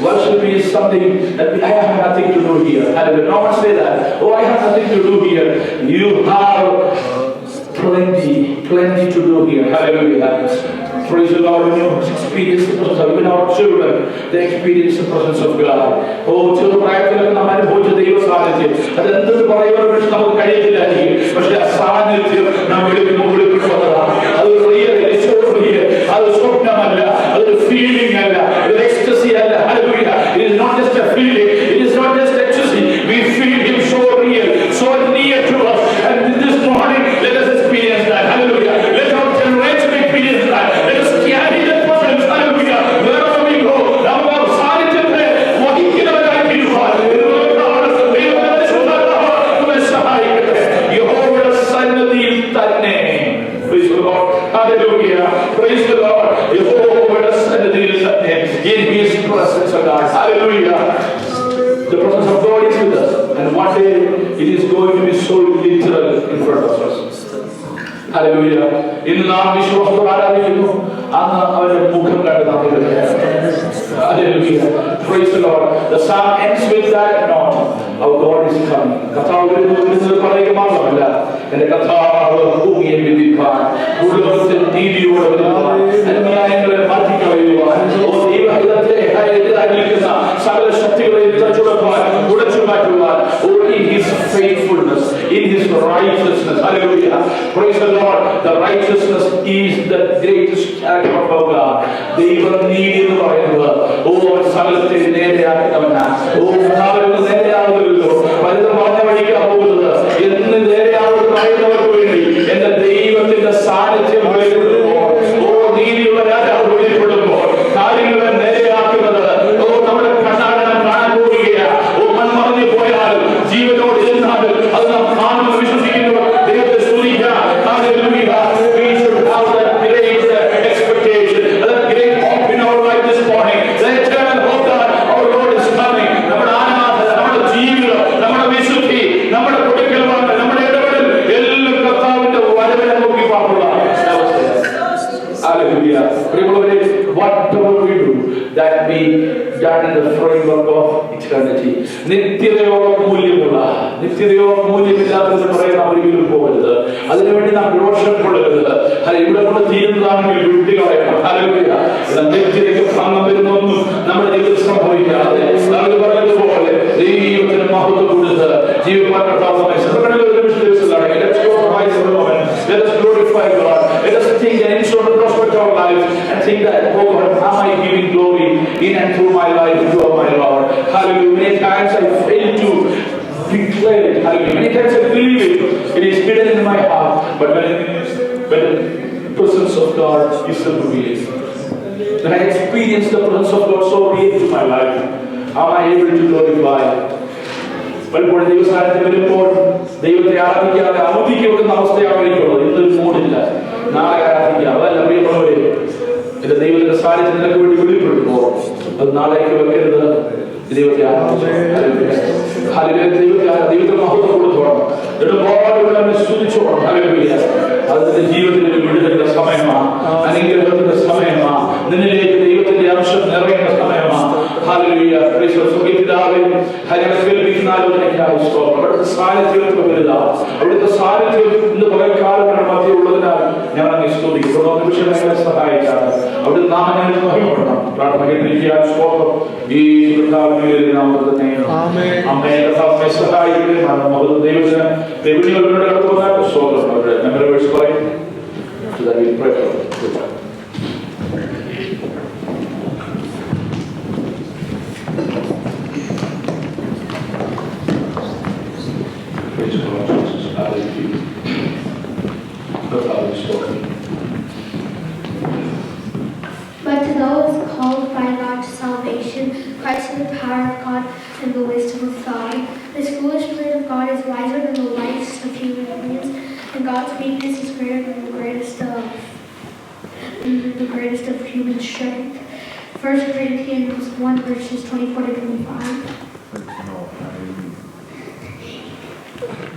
Worship is something that I have nothing to do here. Hallelujah. No one say that. Oh, I have nothing to do here. You have plenty to do here. Hallelujah. Praise the Lord. When you experience the presence of even our children, they experience the presence of God. Oh, ചെറുപ്രായത്തിലൊക്കെ നമ്മൾ അനുഭവിച്ച ദൈവ സാന്നിധ്യം അത് എന്തെന്ന് പറയുവാൻ പക്ഷെ നമുക്ക് കഴിയത്തില്ലായിരിക്കും. പക്ഷെ ആ സാന്നിധ്യം നാം വെളിപ്പെടുന്നതാണ്. അത് അത് സ്വപ്നമല്ല, അതൊരു ഫീലിംഗ് അല്ല, ഒരു എക്സ്റ്റസി അല്ല. Hallelujah. It is not just a feeling. It is not just ecstasy. We feel Him so real, so near to us. And this morning, let us experience that. Hallelujah. Let our generation experience that. Let us carry the presence. Hallelujah. Wherever we go, our സാന്നിധ്യത്തെ വഹിക്കുന്നവരായി തീരുവാൻ യഹോവയുടെ സന്നിധിയിൽ തന്നെ. Praise the Lord. Hallelujah. Praise the Lord. യഹോവയുടെ സന്നിധിയിൽ തന്നെ, in His presence of God. Hallelujah. The presence of God is with us, and one day it is going to be so literal in front of us. Hallelujah. ഇന്ന് നാം വിശ്വാസത്തോടെ ആരാധിക്കുന്നു, അന്ന് അവന്റെ മുഖം കണ്ട് നാം Hallelujah. Praise the Lord. The psalm ends with that note. Our God is coming. കർത്താവ് വരുന്നത് പറയുക മാത്രമല്ല, എന്റെ കർത്താവ് ഭൂമിയെ വിധിപ്പാൻ, ഭൂലോകത്തിൽ നീതിയോടെ വരുവാൻ, അന്യായങ്ങളെ മാറ്റിക്കളയുവാൻ, ദൈവഹിതത്തെ എതിരായിരിക്കുന്ന സകല ശക്തികളെയും ഉടച്ചു മാറ്റുവാൻ, in His faithfulness, in His righteousness. Hallelujah. Praise the Lord. The righteousness is the greatest character of our God. ദൈവം നീതി എന്ന് പറയുന്നത് സകലത്തെ നേരെയാക്കുന്നവനാണ്. നേരെയാവുമല്ലോ, പലതും പറഞ്ഞ വഴിക്കാ പോകുന്നത് എന്ന് നേരെയാവുന്ന പറയുന്നവർക്ക് വേണ്ടി എന്റെ ദൈവത്തിന്റെ സാന്നിധ്യം വെളിപ്പെടുമ്പോൾ, നീതിയുള്ള രാജാവ് വെളിപ്പെടുമ്പോൾ, കാര്യങ്ങളെ നേരെയാക്കുന്നത് നമ്മുടെ കണ്ണാടനം കാണാൻ പോവുകയാണ്. മൺമറഞ്ഞു പോയാലും ജീവനോട് ഇരുന്നാലും അത് നാം കാണുമെന്ന് വിശ്വസിക്കുന്നു. ദൈവത്തെ സ്തുതിക്കാം. We should have that great expectation, that great hope in our life this morning. The eternal hope that our Lord is coming. നമ്മുടെ ആരാധന, നമ്മുടെ ജീവിതം, നമ്മുടെ വിശുദ്ധി, നമ്മുടെ കൊടുക്കൽവാണ്, നമ്മുടെ ഇടപെടൽ എല്ലാം കർത്താവിന്റെ വരവിനെ നോക്കി പാടുള്ള Hallelujah. Whatever we do, that be done in the framework of eternity. നിത്യതയോളം മൂല്യമില്ലാത്തത് പറയാൻ നാം ഒരിക്കലും പോകരുത്. അതിനുവേണ്ടി നാം രോഷം കൊള്ളരുത്. ഇവിടെ കൊണ്ട് തീരുന്നതാണെങ്കിൽ വിട്ടു കളയണം. Hallelujah. നിത്യതയ്ക്ക് ഭംഗം വരുന്നൊന്നും നമ്മുടെ ജീവിതത്തിൽ സംഭവിക്കാതെ നമ്മൾ പറഞ്ഞതുപോലെ ദൈവത്തിന് മഹത്വം കൊടുത്ത് ജീവിക്കാൻ കർത്താവ് നമ്മെ Let us glorify God. Let us think and ensure the prospect of our lives and think that, oh God, am I giving glory in and through my life to my Lord? Hallelujah. Many times I fail to declare it. Hallelujah. Many times I believe it. It is hidden in my heart. But when the presence of God is revealed, when I experience the presence of God so real to my life, am I able to glorify? പലപ്പോഴും ദൈവസ്ഥാനത്ത് വരുമ്പോൾ ദൈവത്തെ ആരാധിക്കാതെ അവധിക്ക് വെക്കുന്ന അവസ്ഥയായിരിക്കുള്ളത്. ഇന്നൊരു മൂടില്ല, നാളെ ആരാധിക്കാം. അതല്ല പ്രിയമുള്ളവരെ, എന്റെ ദൈവത്തിന്റെ സാന്നിധ്യം നിനക്ക് വേണ്ടി വെളിപ്പെടുമ്പോൾ അത് നാളേക്ക് വെക്കരുത്. ദൈവത്തെ ദൈവത്തെ മഹത്വം കൊടുത്തോണം, ഒരുപാട് സ്തുതിച്ചോണം. അത് നിന്റെ ജീവിതത്തിൽ വിടുതലിന്റെ സമയമാണ്, അനുഗ്രഹത്തിന്റെ സമയമാണ്, നിന്നിലേക്ക് ദൈവത്തിന്റെ അംശം നിറയുന്ന സമയമാണ്. Hallelujah. Praise God. പിതാവേ, അവിടുത്തെ സാന്നിധ്യത്തിൽ വലുതാണ്. അവിടുത്തെ സാന്നിധ്യം ഇന്ന് പകൽക്കാലങ്ങളുടെ മധ്യ ഉള്ളതിനാൽ ഞാൻ അങ്ങ് സ്തുതിക്കുന്നു. നിമിഷങ്ങളെ സഹായിക്കാതെ അവിടുത്തെ നാമങ്ങളിൽ മഹിമപ്പെടണം. പ്രാർത്ഥന കേട്ടിരിക്കാൻ സ്തോത്രം. ഈ കർത്താവിന്റെ നാമത്തിൽ തന്നെ അമ്മയെ കർത്താവിനെ സഹായിക്കുകയും മഹത്വം ദൈവത്തിന് വെളികളിലൂടെ കടത്തുവാൻ സ്തോത്രം. അവരുടെ മെമ്പേഴ്സ് പറയും But to those called by God to salvation, Christ is the power of God and the wisdom of God. This foolish word of God is wiser than the wisest of human beings, and God's weakness is greater than the greatest of human strength. 1 Corinthians 1 verses 24 to 25.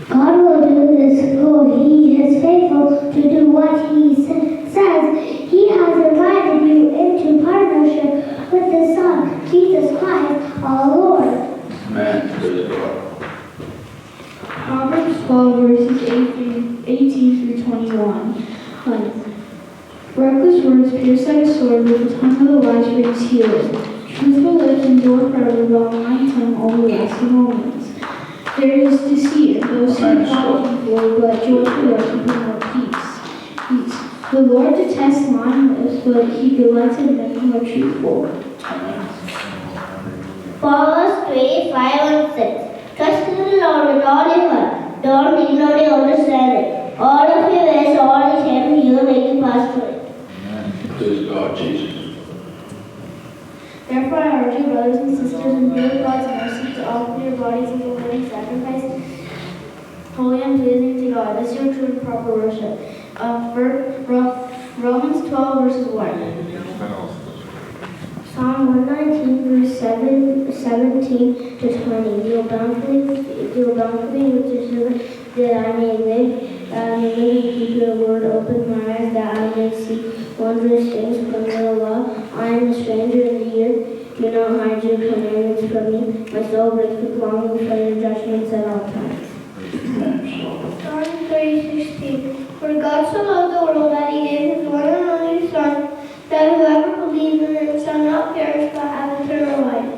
God will do this, for He is faithful to do what He says. He has invited you into partnership with His Son, Jesus Christ, our Lord. Amen. Praise God. Proverbs 12 verses 18 through 21. Reckless words pierce like a sword, but the tongue of the wise brings healing. Truthful lips endure forever, while a lying tongue only lasts a moment. There is deceit in those who follow evil, but joy for those who promote peace. The Lord detests lying lips, but He delights in men who are truthful. Proverbs 3, 5 and 6. Trust in the Lord with all your heart. Don't lean on your understanding. All of your ways, all is Him, He will make you prosper. Praise God, Jesus. Therefore, I urge you, brothers and sisters, in view of God's mercy, to offer your bodies as a living sacrifice, holy and pleasing to God. This is your true and proper worship. Romans 12, verses 1. Psalm 119, verse 17 to 20. Deal bountifully with your servant, that I may live, and keep your word. Open my eyes, that I may see wondrous things from your law. I am a stranger in the earth. Do not hide your commandments from me. My soul breaks with longing for your judgments at all times. John 3:16. For God so loved the world that He gave His one and only Son, that whoever believes in Him shall not perish but have eternal life.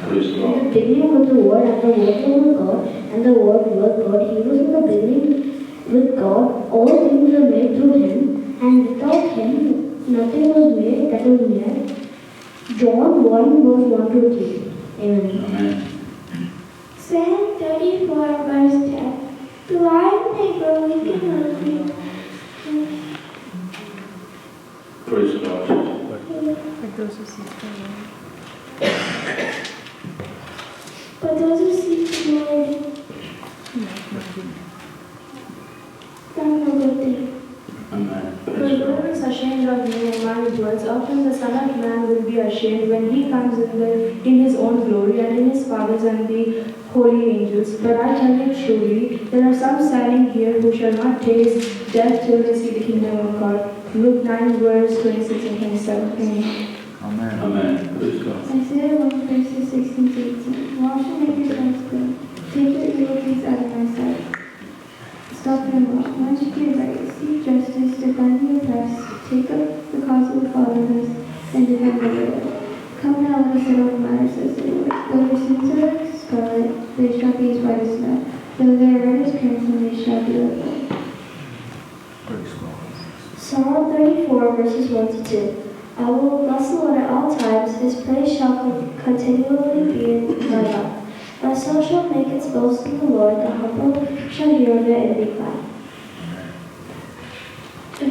Praise In God. the beginning was the Word, and the Word was God, and the Word was God. He was in the beginning with God. All things were made through Him, and without Him nothing was made that was made. John 1 verse 1 to 3. Amen. Amen. Psalm 34, verse 10. The lion may grow weak and hungry. Praise God. But those who seek the Lord, that's no good thing. Amen. For Praise who God. is ashamed of me and my words? Often the Son of Man will be ashamed when He comes in His own glory and in His Father's and the holy angels. But I tell you truly, there are some standing here who shall not taste death till they see the kingdom of God. Luke 9, verse 26 and 27. Amen. Amen. Praise God. Isaiah 1 verses 16 to 18. Wash and make yourselves clean. Take your evil deeds out of my sight. Stop and watch. Once you get right, seek justice, defend the oppressed, take up the cause of the fatherless, and defend the widow. Come now, let us settle the matter, says the Lord. Though your sins are like scarlet, they shall be as white as snow. Though they are red as crimson, they shall be like wool. Psalm 34 verses 1 to 2. I will bless the Lord at all times. His praise shall continually be in my mouth. My soul shall make its boast in the Lord. The humble shall hear of it and be glad. If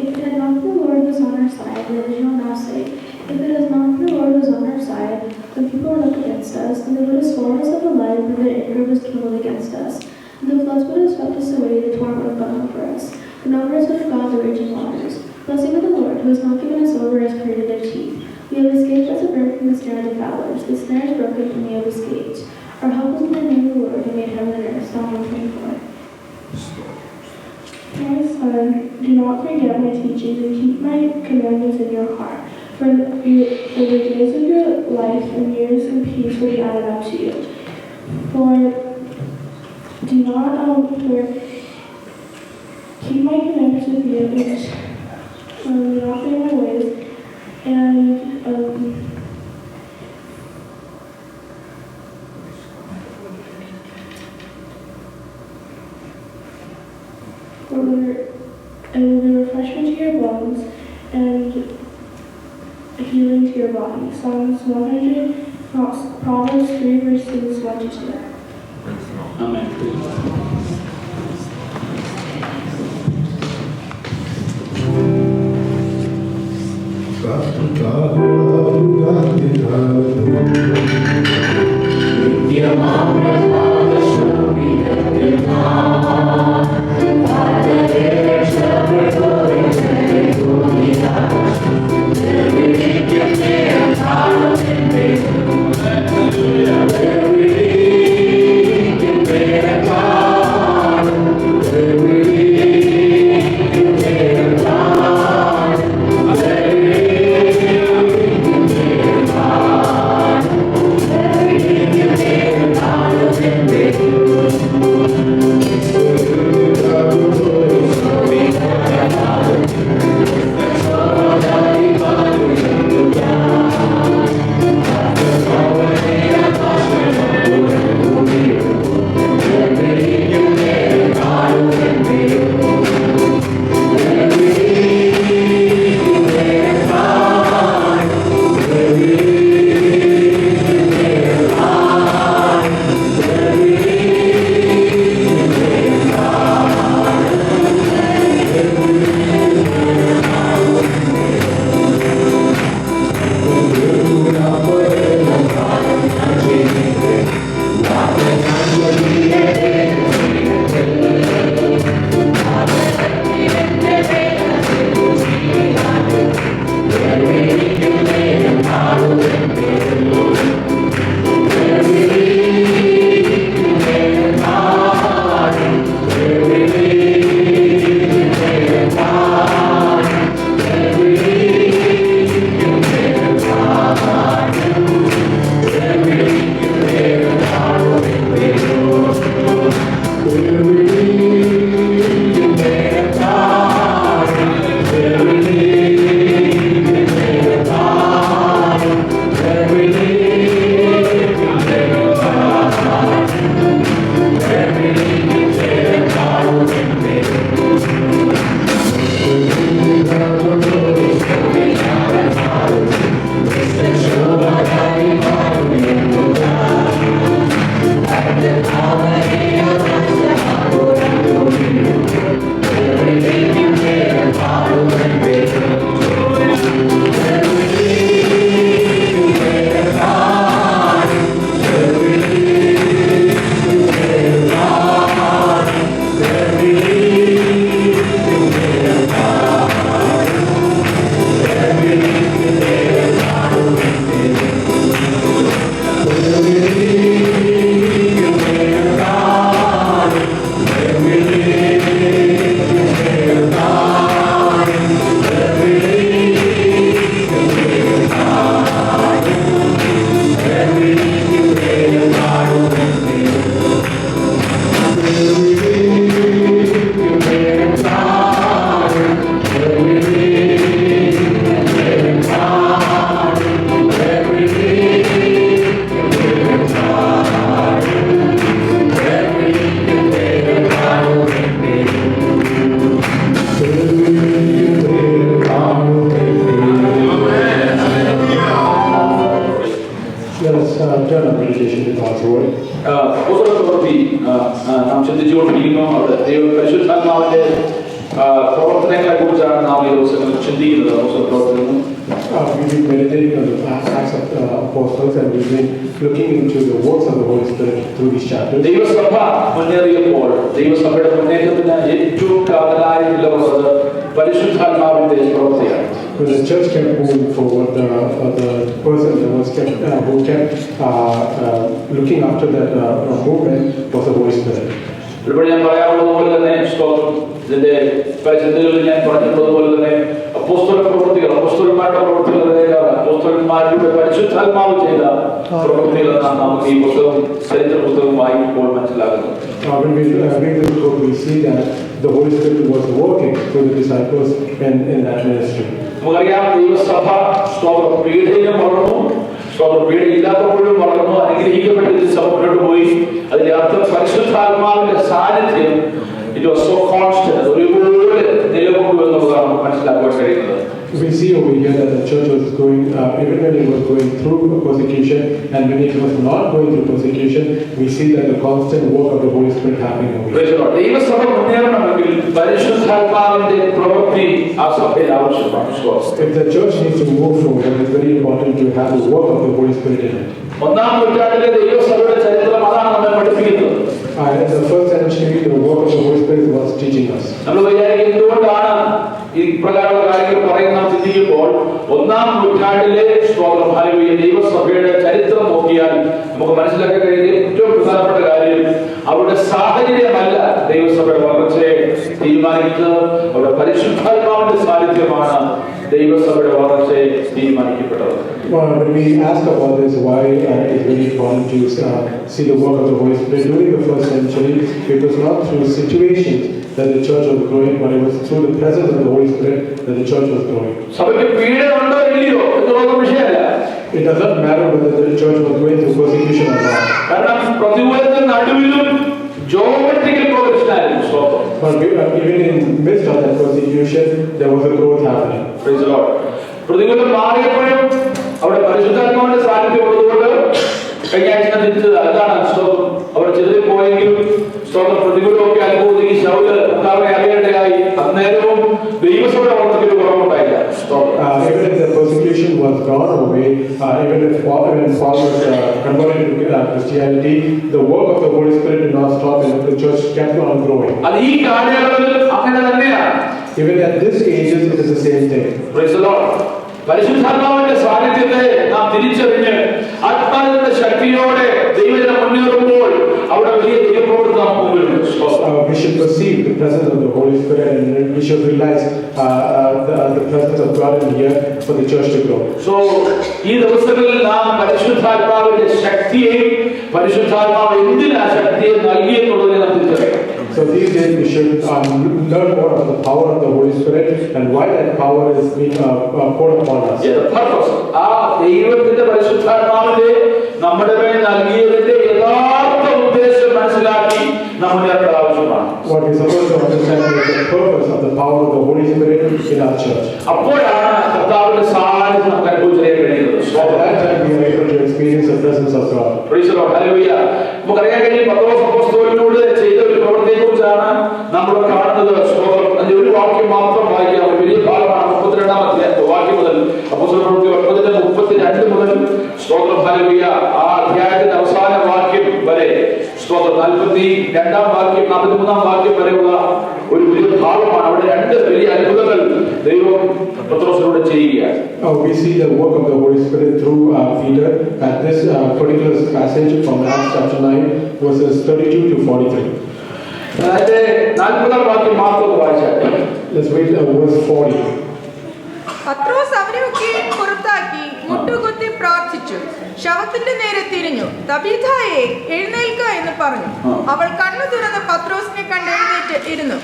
it had not been the Lord who was on our side, then Israel now say, if it had not been the Lord who was on our side, the people would look against us, and they would have swallowed us up alive, but their anger was kindled against us. And the floods would have swept us away, the torrent would have gone over us. The numbers would have gone the raging waters. Blessed be the Lord, who has not given us over as prey to their teeth. We have escaped as a bird from the snare of the fowlers. The snare is broken, and we have escaped. Our help is in the name of the Lord, who made heaven and earth. Psalm 124. My son, do not forget my teachings and keep my commandments in your heart. For the days of your life and years in peace will be added up to you. Keep my commandments with you, and do not fear my ways, and will be refreshment to your bones and healing to your body. Psalms 100, Proverbs 3, verses 1 to 2. Amen. Praise God. It was so constant. We see over here that the church was going, even when it was going through persecution, and when it was not going through persecution, we see that the constant work of the Holy Spirit happening over here. Praise the Lord. ദൈവസഭ മുന്നേറണമെങ്കിൽ പരിശുദ്ധാത്മാവിന്റെ പ്രവൃത്തി ആ സഭയിൽ ആവശ്യമാണ്. If the church needs to move forward, it's very important to have the work of the Holy Spirit in it. ഒന്നാം നൂറ്റാണ്ടിലെ ദൈവസഭയുടെ ചരിത്രം അതാണ് നമ്മെ പഠിപ്പിക്കുന്നത്. In the first century, the work of the Holy Spirit was teaching us. നമ്മൾ വിചാരിക്കും എന്തുകൊണ്ടാണ് ഈ പ്രകാരമുള്ള കാര്യങ്ങൾ പറയുന്ന ചിന്തിക്കുമ്പോൾ ഒന്നാം നൂറ്റാണ്ടിലെ സ്തോത്രം ഹല്ലേലൂയ ദൈവസഭയുടെ ചരിത്രം നോക്കിയാൽ നമുക്ക് മനസ്സിലാക്കാൻ കഴിയുന്ന ഏറ്റവും പ്രധാനപ്പെട്ട കാര്യം അവരുടെ സാഹചര്യമല്ല ദൈവസഭയുടെ വളർച്ചയെ തീരുമാനിക്കുന്നത്, അവരുടെ പരിശുദ്ധാത്മാവിന്റെ സാന്നിധ്യമാണ് ദൈവസഭയുടെ വളർച്ചയെ തീരുമാനിക്കപ്പെട്ടത്. When we ask about this, why it's very important to see the work of the Holy Spirit during the first century, it was not through situations that the church was growing, but it was through the presence of the Holy Spirit that the church was growing. സഭയ്ക്ക് പീഡനമുണ്ടോ ഇല്ലയോ എന്നുള്ളത് വിഷയമല്ല. It doesn't matter whether the church was going through persecution or not. കാരണം പ്രതികൂലത്തിന് നടുവിലും geometrical progression ആയിരുന്നു. But even in the midst of that persecution, there was a growth happening. Praise the Lord. പ്രതികൂലം മാറിയപ്പോഴും അവിടെ പരിശുദ്ധാത്മാവിന്റെ സാന്നിധ്യം ഉള്ളതുകൊണ്ട് കഴിഞ്ഞ ആഴ്ച തിരിച്ചത് അതാണ് സ്തോത്രം. അവർ ചിതറിപ്പോയെങ്കിലും സ്തോത്രം പ്രതികൂലമൊക്കെ അനുഭവത്തിൽ ശൗല് കർത്താവിനെ അറിയേണ്ടതായി അന്നേരവും ദൈവസഭയുടെ വളർച്ചയ്ക്ക് കുറവുണ്ടായില്ല. Even if the persecution was gone away, even if Paul was converted to Christianity, the work of the Holy Spirit did not stop, and the church kept on growing. അത് ഈ കാലയളവിൽ അങ്ങനെ തന്നെയാണ്. Even at this age, it is the same thing. Praise the Lord. പരിശുദ്ധാത്മാവിന്റെ സാന്നിധ്യത്തെ നാം തിരിച്ചറിഞ്ഞ് ആത്മാവിന്റെ ശക്തിയോടെ ദൈവജനം മുന്നേറുമ്പോൾ അവിടെ വലിയ ദൈവപ്രവൃത്തി നമുക്ക് മുമ്പിലുണ്ട്. We should perceive the presence of the Holy Spirit, and we should realize the presence of God in here for the church to grow. So ഈ ദിവസങ്ങളിൽ നാം പരിശുദ്ധാത്മാവിന്റെ ശക്തിയെയും പരിശുദ്ധാത്മാവ് എന്തിനാ ശക്തിയെ നൽകിയെന്നുള്ളതിനെ നാം തിരിച്ചറിയണം. So these days we should learn more of the power of the Holy Spirit and why that power is being poured upon us. The purpose. ആ ദൈവത്തിന്റെ പരിശുദ്ധാത്മാവിന്റെ നമ്മുടെ മേൽ നൽകിയതിന്റെ യഥാർത്ഥ ഉദ്ദേശം മനസ്സിലാക്കി നാം മുന്നേറേണ്ട ആവശ്യമാണ്. What we supposed to understand is the purpose of the power of the Holy Spirit in our church. അപ്പോഴാണ് കർത്താവിന്റെ സാന്നിധ്യം നമുക്ക് അനുഭവിച്ചറിയാൻ കഴിയുന്നത്. At that time we are able to experience the presence of God. Praise the Lord. Hallelujah. നമുക്കറിയാൻ കഴിയും പത്രോസ് അപ്പോസ്തലനിലൂടെ ചെയ്ത ഒരു പ്രവൃത്തിയെക്കുറിച്ചാണ് നമ്മൾ കാണുന്നത്. സ്തോത്രം. അതിന്റെ ഒരു വാക്യം മാത്രം വായിക്കാം. ഒരു വലിയ ഭാഗമാണ് 32-ാമത്തെ വാക്യം മുതൽ അപ്പോസ്തലപ്രവൃത്തി 9:32 മുതൽ സ്തോത്രം. ഹല്ലേലൂയ. ആ അധ്യായത്തിന്റെ അവസാന വാക്യം വരെ സ്തോത്രം 42-ാം വാക്യം 43-ാം വാക്യം വരെയുള്ള ഒരു വലിയ ഭാഗമാണ്. അവിടെ രണ്ട് വലിയ അത്ഭുതങ്ങൾ ദൈവം പത്രോസിലൂടെ ചെയ്യുകയാണ്. We see the work of the Holy Spirit through Peter at this particular passage from Acts chapter 9 verses 32 to 43. അതിന്റെ 40-ാം വാക്യം മാത്രം വായിച്ചാൽ. Let's read verse 40. പത്രോസ് അവരെയൊക്കെ പുറത്താക്കി മുട്ടുകുത്തി പ്രാർത്ഥിച്ചു. ശവത്തിന്റെ നേരെ തിരിഞ്ഞു, തബീഥയെ എഴുന്നേൽക്ക എന്ന് പറഞ്ഞു. അവൾ കണ്ണു തുറന്ന് പത്രോസിനെ കണ്ട് എഴുന്നേറ്റ് ഇരുന്നു.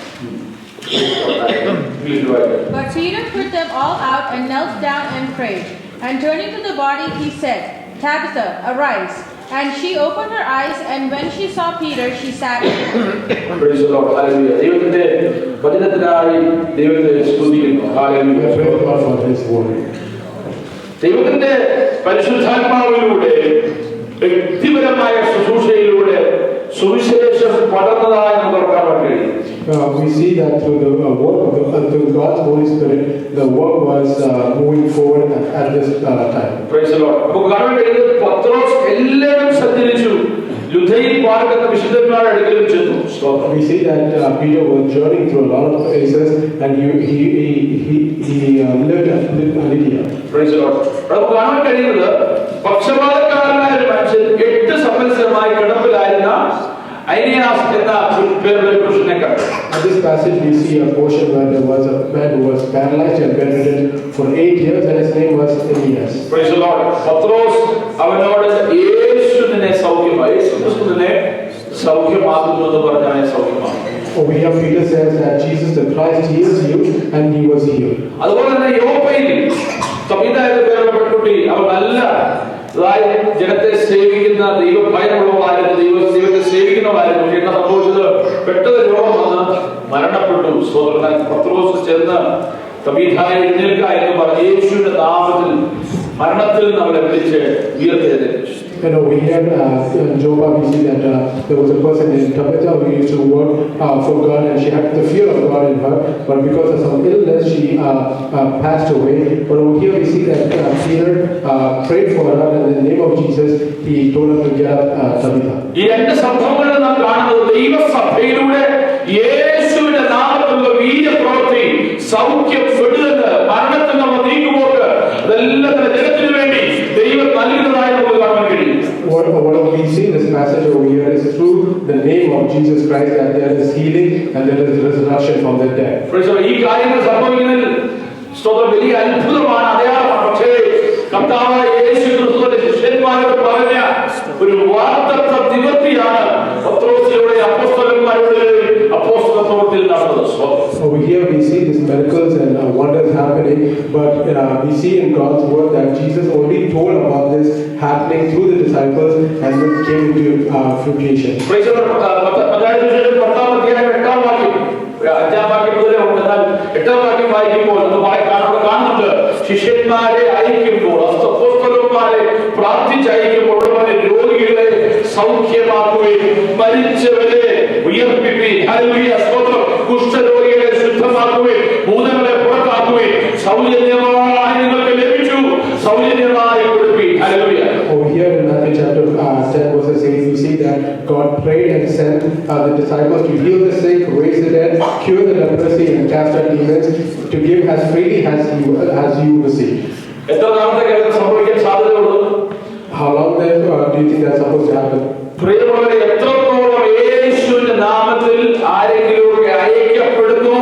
But Peter put them all out and knelt down and prayed. And turning to the body, he said, Tabitha, arise. And she opened her eyes, and when she saw Peter, she sat up. Praise the Lord. Hallelujah. ദൈവത്തിന്റെ വചനത്തിനായി ദൈവത്തെ സ്തുതിക്കുന്നു. Hallelujah. Praise God for His word. ദൈവത്തിന്റെ പരിശുദ്ധാത്മാവിലൂടെ വ്യക്തിപരമായ ശുശ്രൂഷയിലൂടെ സുവിശേഷം പടർന്നതായി നമുക്ക് കാണാൻ കഴിയും. We see that through the work of through God's Holy Spirit, the work was moving forward at this time. Praise the Lord. നമുക്ക് കാണാൻ കഴിയുന്നത് പത്രോസ് എല്ലാവരും സഞ്ചരിച്ചു. ലുഥയിൽ പാർക്കുന്ന വിശുദ്ധന്മാരുടെ അടുക്കലും ചെന്നു. We see that Peter was journeying through a lot of places, and he lived at Lydia. Praise the Lord. നമുക്ക് കാണാൻ കഴിയുന്നത് പക്ഷപാതക്കാരനായ ഒരു മനുഷ്യൻ 8 സംവത്സരമായി കിടപ്പിലായിരുന്ന ഐനിയാസ് എന്ന പേരുള്ള ഒരു പുരുഷനെ കണ്ടു. In this passage, we see a portion where there was a man who was paralyzed and bedridden for 8 years, and his name was Aeneas. Praise the Lord. പത്രോസ് അവനോട് യേശു നിന്നെ സൗഖ്യമായി, യേശു ക്രിസ്തു നിന്നെ സൗഖ്യമാക്കുന്നു എന്ന് പറഞ്ഞാൽ സൗഖ്യമാകും. Over here, Peter says that Jesus the Christ heals you, and he was healed. അതുപോലെ തന്നെ യോപ്പയിൽ Tabitha എന്ന പേരുള്ള പെൺകുട്ടി അവൾ നല്ല ജനത്തെ സേവിക്കുന്ന ദൈവഭയമുള്ളവളായിരുന്നു, ദൈവത്തെ സേവിക്കുന്നവളായിരുന്നു. പക്ഷേ എന്താ സംഭവിച്ചത്? പെട്ടെന്ന് രോഗം വന്ന് മരണപ്പെട്ടു. പത്രോസ് ചെന്ന് തബീഥായെ എഴുന്നേൽക്ക എന്ന് പറഞ്ഞ് യേശുവിന്റെ നാമത്തിൽ മരണത്തിൽ നിന്ന് അവളെ വിളിച്ച് ഉയർത്തെഴുന്നേൽപ്പിച്ചു. We hear in Joppa we see that there was a person named Tabitha who used to work for God, and she had the fear of God in her, but because of some illness she passed away. But over here we see that Peter prayed for her, and in the name of Jesus he told her to get up, Tabitha. ഈ രണ്ട് സംഭവങ്ങളിൽ നാം കാണുന്നത് ദൈവസഭയിലൂടെ യേശുവിന്റെ നാമത്തിലുള്ള വീര്യപ്രവൃത്തി, സൗഖ്യം, വിടുതൽ, മരണത്തിൽ നമ്മൾ നീക്കുപോക്ക്, അതെല്ലാം ജനത്തിനു വേണ്ടി ദൈവം നൽകുന്നതായി നമുക്ക് കാണാൻ കഴിയും. What we see in this passage over here is through the name of Jesus Christ that there is healing and there is resurrection from the dead. ഈ കാര്യങ്ങൾ സംഭവിക്കുന്നതിൽ സ്തോത്രം വലിയ അത്ഭുതമാണ്, അടയാളമാണ്. പക്ഷേ കർത്താവായ യേശു ക്രിസ്തുവിന്റെ ശിഷ്യന്മാരോട് പറഞ്ഞ ഒരു വാഗ്ദത്ത നിവൃത്തിയാണ് പത്രോസിലൂടെ അപ്പോസ്തലന്മാരുടെ അപ്പോസ്തല പ്രവൃത്തിയിൽ നടന്നത്. Over here we see these miracles and wonders happening, but we see in God's word that Jesus only told about this happening through the disciples and it came into fruition. Praise the Lord. കാണുന്നുണ്ട് ശിഷ്യന്മാരെ അയക്കുമ്പോൾ, അപ്പോസ്തലന്മാരെ പ്രാർത്ഥിച്ചയക്കുമ്പോൾ രോഗികളെ സൗഖ്യമാക്കുകയും മരിച്ചവരെ ഉയർപ്പിക്കുകയും, hallelujah, സ്തോത്രം, കുഷ്ഠരോഗികളെ ശുദ്ധമാക്കുകയും ഭൂതങ്ങളെ പുറത്താക്കുകയും സൗജന്യമായി നിങ്ങൾക്ക് ലഭിച്ചു, സൗജന്യമായി കൊടുക്കുകയും. Hallelujah. Over here in Matthew chapter 10 verses 8 we see that God prayed and sent the disciples to heal the sick, raise the dead, cure the leprosy and cast out demons, to give as freely as you receive. എത്ര നാളത്തേക്ക് അത് സംഭവിക്കാൻ സാധ്യതയുള്ളൂ? How long then do you think that's supposed to happen? പ്രിയമുള്ളവരെ, എത്രത്തോളം യേശുവിന്റെ നാമത്തിൽ ആരെങ്കിലും അയക്കപ്പെടുന്നു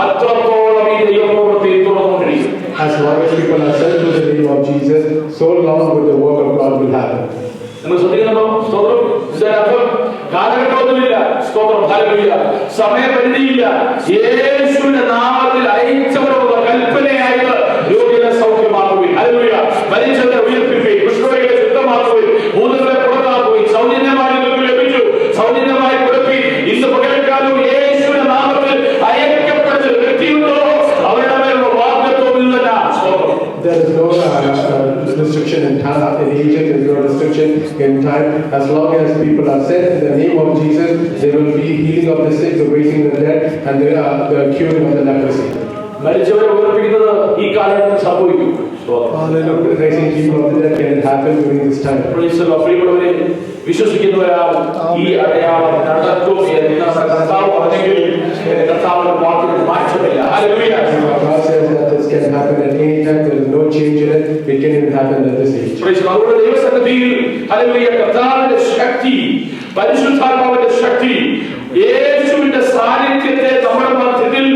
അത്രത്തോളം ഈ ദൈവപ്രവൃത്തി തുടർന്നുകൊണ്ടിരിക്കും. As long as people are sent to the name of Jesus, so long will the work of God will happen. നമ്മൾ ശ്രദ്ധിക്കുന്നുണ്ടോ? സ്തോത്രം. ഇതിനർത്ഥം കാലഘട്ടമൊന്നുമില്ല. സ്തോത്രം. ഹല്ലേലൂയ. സമയപരിധിയില്ല. യേശുവിന്റെ നാമത്തിൽ അയച്ചവരോട് കൽപ്പനയായത് രോഗികളെ സൗഖ്യമാക്കുകയും, ഹല്ലേലൂയ, മരിച്ചവരെ ഉയർപ്പിക്കുകയും, കുഷ്ഠരോഗികളെ ശുദ്ധമാക്കുകയും, ഭൂതങ്ങളെ പുറത്താക്കുകയും സൗജന്യമായി നിങ്ങൾക്ക് ലഭിച്ചു, സൗജന്യമായി കൊടുക്കുകയും. ഇന്ന് പകൽക്കാലം യേശുവിന്റെ നാമത്തിൽ അയക്കപ്പെടുന്ന വ്യക്തിയുണ്ടോ അവരുടെ മേലുള്ള വാഗ്ദത്തമില്ല. There is no restriction in time, in age, there is no restriction in time. As long as people are sent in the name of Jesus, there will be healing of the sick, the raising of the dead, and the curing of the leprosy. മരിച്ചവരെ ഉയർപ്പിക്കുന്നത് ഈ കാലഘട്ടത്തിൽ സംഭവിക്കും. Hallelujah. Raising people of the dead can happen during this time. പ്രിയമുള്ളവരെ, വിശ്വസിക്കുന്നവരാൽ ഈ അടയാളം നടക്കും എന്ന് നമ്മുടെ കർത്താവ് പറഞ്ഞെങ്കിൽ കർത്താവിന്റെ വാക്കിന് മാറ്റമില്ല. Hallelujah. God says that this can happen at any time. There is no change in it. It can even happen at this age. അതുകൊണ്ട് ദൈവസന്നിധിയിൽ ഹല്ലേലൂയ കർത്താവിന്റെ ശക്തി, പരിശുദ്ധാത്മാവിന്റെ ശക്തി, യേശുവിന്റെ സാന്നിധ്യത്തെ നമ്മുടെ മധ്യത്തിൽ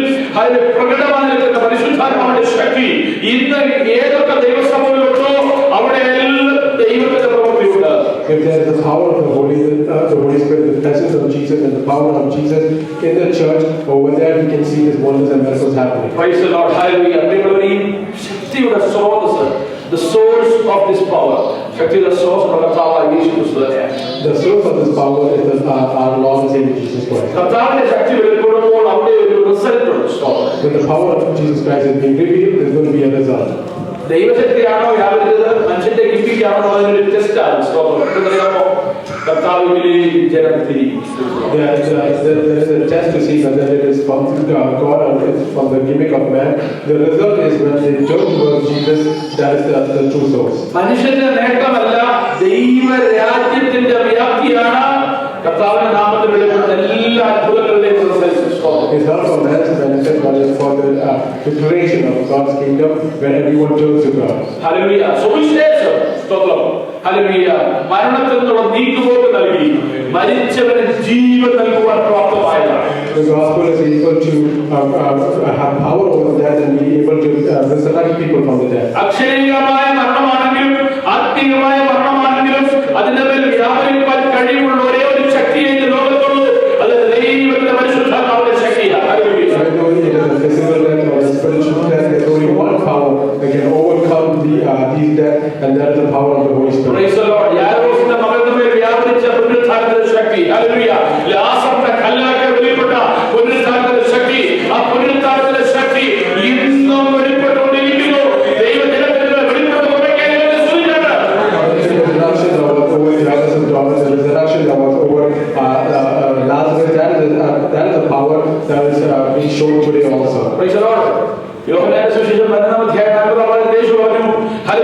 പ്രകടമായി നിൽക്കുന്ന പരിശുദ്ധാത്മാവിന്റെ ശക്തി ഇന്ന് ഏതൊക്കെ ദൈവസഭയിലുണ്ടോ അവിടെ എല്ലാം ദൈവത്തിന്റെ പ്രവൃത്തിയുണ്ട്. If there is the power of the Holy Spirit, the presence of Jesus and the power of Jesus in the church, over there we can see these wonders and miracles happening. Praise the Lord. Hallelujah. പ്രിയമുള്ളവരെ, ഈ ശക്തിയുടെ സ്രോതസ്സ്, the source of this power, ശക്തിയുടെ source കർത്താവായ യേശു ക്രിസ്തു തന്നെയാണ്. The source of this power is our Lord and Savior Jesus Christ. കർത്താവിന്റെ ശക്തി വെളിപ്പെടുമ്പോൾ അവിടെ ഒരു റിസൾട്ട് ഉണ്ട്. When the power of Jesus Christ is being revealed, there is going to be a result. ദൈവശക്തിയാണോ വ്യാപരിച്ചത് മനുഷ്യന്റെ ഗിമ്മിക്കാണോ അതിനൊരു ടെസ്റ്റാണ്. അറിയാമോ? കർത്താവിലേക്ക് ജനം തിരിയും. There is a test to see whether it is from God or it is from the gimmick of man. The result is when they turn towards Jesus, that is the true source. മനുഷ്യന്റെ നേട്ടമല്ല, ദൈവരാജ്യത്തിന്റെ വ്യാപ്തിയാണ് കർത്താവിന്റെ നാമത്തിൽ വെളിപ്പെടുന്ന എല്ലാ അത്ഭുതങ്ങളുടെയും result. It's not for man's benefit, but it's for the declaration of God's kingdom when everyone turns to God. Hallelujah. സുവിശേഷം, സ്തോത്രം, hallelujah, മരണത്തിൽ നിന്നുള്ള നീക്കുപോക്ക് നൽകി മരിച്ചവന് ജീവൻ നൽകുവാൻ പ്രാപ്തമായതാണ്. The gospel is able to have power over death and be able to resurrect people from the dead. അക്ഷരീയമായ മരണമാണെങ്കിലും ആത്മീയമായ മരണമാണെങ്കിലും അതിന്റെ മേൽ വ്യാപരിക്കാൻ കഴിവുള്ള ഒരേ ഒരു ശക്തിയെ ഈ ലോകത്തുള്ളൂ. അത് ദൈവത്തിന്റെ പരിശുദ്ധാത്മാവിന്റെ ശക്തിയാണ്. Hallelujah. Whether it is a physical death or a spiritual death, there is only one power that can overcome these deaths, and that is the power of the Holy Spirit. Praise the Lord. യാരോസിന്റെ മകന്റെ മേൽ വ്യാപരിച്ച പുനരുത്ഥാനത്തിന്റെ ശക്തി. Hallelujah. ലാസറിന്റെ കല്ലാക്ക വെളിപ്പെട്ട പുനരുത്ഥാനത്തിന്റെ ശക്തി, ആ പുനരുത്ഥാനത്തിന്റെ ശക്തി ഇന്നും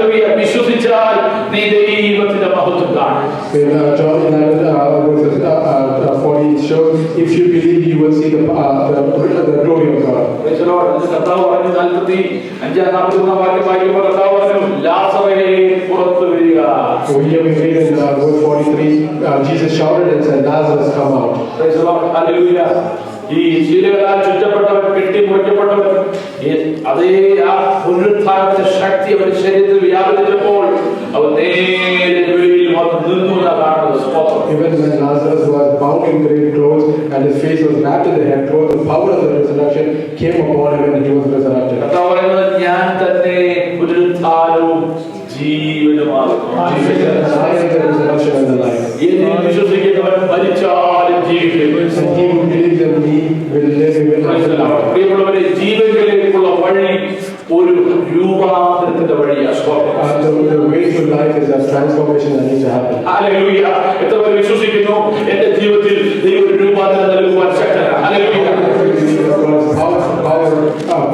hallelujah. വിശ്വസിച്ചാൽ നീ ദൈവത്തിന്റെ മഹത്വം കാണും. In John 11, verses 40, it shows, if you believe, you will see the glory of God. Praise the Lord. കർത്താവ് പറഞ്ഞു 45-43 വാക്യം വായിക്കുമ്പോൾ കർത്താവ് പറഞ്ഞു, ലാസറേ പുറത്തു വരിക. So here we read in verse 43, Jesus shouted and said, Lazarus, come out. Praise the Lord. Hallelujah. ഈ ശീലകളാൽ ചുറ്റപ്പെട്ടവൻ, കെട്ടിമുറിക്കപ്പെട്ടവൻ, അതേ ആ പുനരുത്ഥാനത്തിന്റെ ശക്തി അവന്റെ ശരീരത്തിൽ വ്യാപിച്ചപ്പോൾ അവൻ നേരെ വെളിയിൽ വന്ന് നിന്നു എന്നാണ് കാണുന്നത്. Even when Lazarus was bound in grave clothes and his face was wrapped in the headcloth, the power of the resurrection came upon him and he was resurrected. കർത്താവ് പറയുന്നത്, ഞാൻ തന്നെ പുനരുത്ഥാനവും ജീവനുമാകുന്നു. Jesus said, I am the resurrection and the life. എന്നിൽ വിശ്വസിക്കുന്നവൻ മരിച്ചാലും ജീവിക്കും. And he who believes in me will live even after death. പ്രിയമുള്ളവരെ, ജീവനിലേക്കുള്ള വഴി ഒരു രൂപാന്തരത്തിന്റെ വഴിയാണ്. The way to life is a transformation that needs to happen. Hallelujah. എത്ര പേർ വിശ്വസിക്കുന്നു എന്റെ ജീവിതത്തിൽ ദൈവം ഒരു രൂപാന്തരം നൽകുവാൻ ശക്തനാണ്? Hallelujah.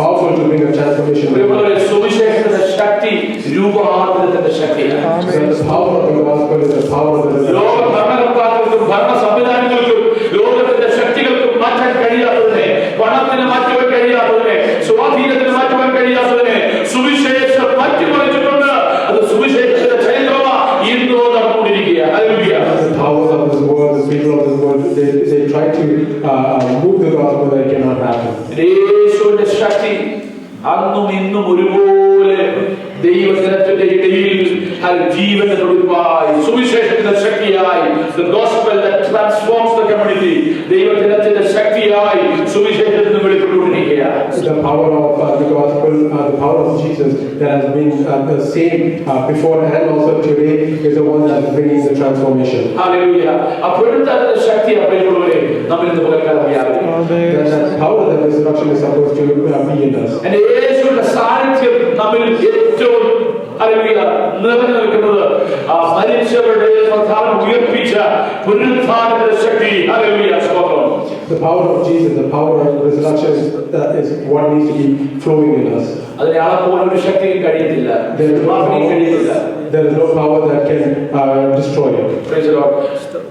Powerful to bring a transformation. പ്രിയമുള്ളവരെ, സുവിശേഷത്തിന്റെ ശക്തി രൂപാന്തരത്തിന്റെ ശക്തിയാണ്. The power of the gospel is the power of the ലോക ഭരണകർത്താക്കൾക്കും ഭരണ സംവിധാനങ്ങൾക്കും ലോകത്തിന്റെ ശക്തികൾക്കും മാറ്റാൻ കഴിയാത്തതിനെ, പണത്തിന് മാറ്റുവാൻ കഴിയാത്തതിനെ, സ്വാധീനത്തിന് മാറ്റുവാൻ കഴിയാത്തതിനെ സുവിശേഷം മാറ്റിമറിച്ചിട്ടുണ്ട്. അത് സുവിശേഷത്തിന്റെ ചരിത്രമാണ് ഇന്നോ നടന്നുകൊണ്ടിരിക്കുക. Hallelujah. The powers of this world, the people of this world, they try to move the gospel, that it cannot happen. യേശുവിന്റെ ശക്തി അന്നും ഇന്നും ഒരുപോലെ ദൈവജനത്തിന്റെ ഇടയിൽ ജീവന്റെ തുടിപ്പായി, സുവിശേഷത്തിന്റെ ശക്തിയായി, the gospel that transforms the community, ദൈവജനത്തിന്റെ ശക്തിയായി സുവിശേഷത്തിന് വെളിപ്പെട്ടുകൊണ്ടിരിക്കുകയാണ്. The power of the gospel, the power of Jesus that has been the same before and also today is the one that is bringing the transformation. Hallelujah. അപ്പോഴത്തെ ശക്തി അപ്പോഴുള്ളവരെ നമ്മൾ ഇന്ന് പകൽക്കാലം That power that resurrection is supposed to be in us. യേശുവിന്റെ സാന്നിധ്യം നമ്മിൽ ഏറ്റവും hallelujah നിറഞ്ഞു നിൽക്കുന്നത് മരിച്ചവരുടെ പ്രധാനം ഉയർപ്പിച്ച പുനരുത്ഥാനത്തിന്റെ ശക്തി. ഹല്ലേലൂയ. സ്തോത്രം. The power of Jesus, the power of resurrection is what needs to be flowing in us. അതിനെ അളക്കുവാൻ ഒരു ശക്തിയും കഴിയത്തില്ല, കഴിയത്തില്ല. There is no power that can destroy it. Praise the Lord.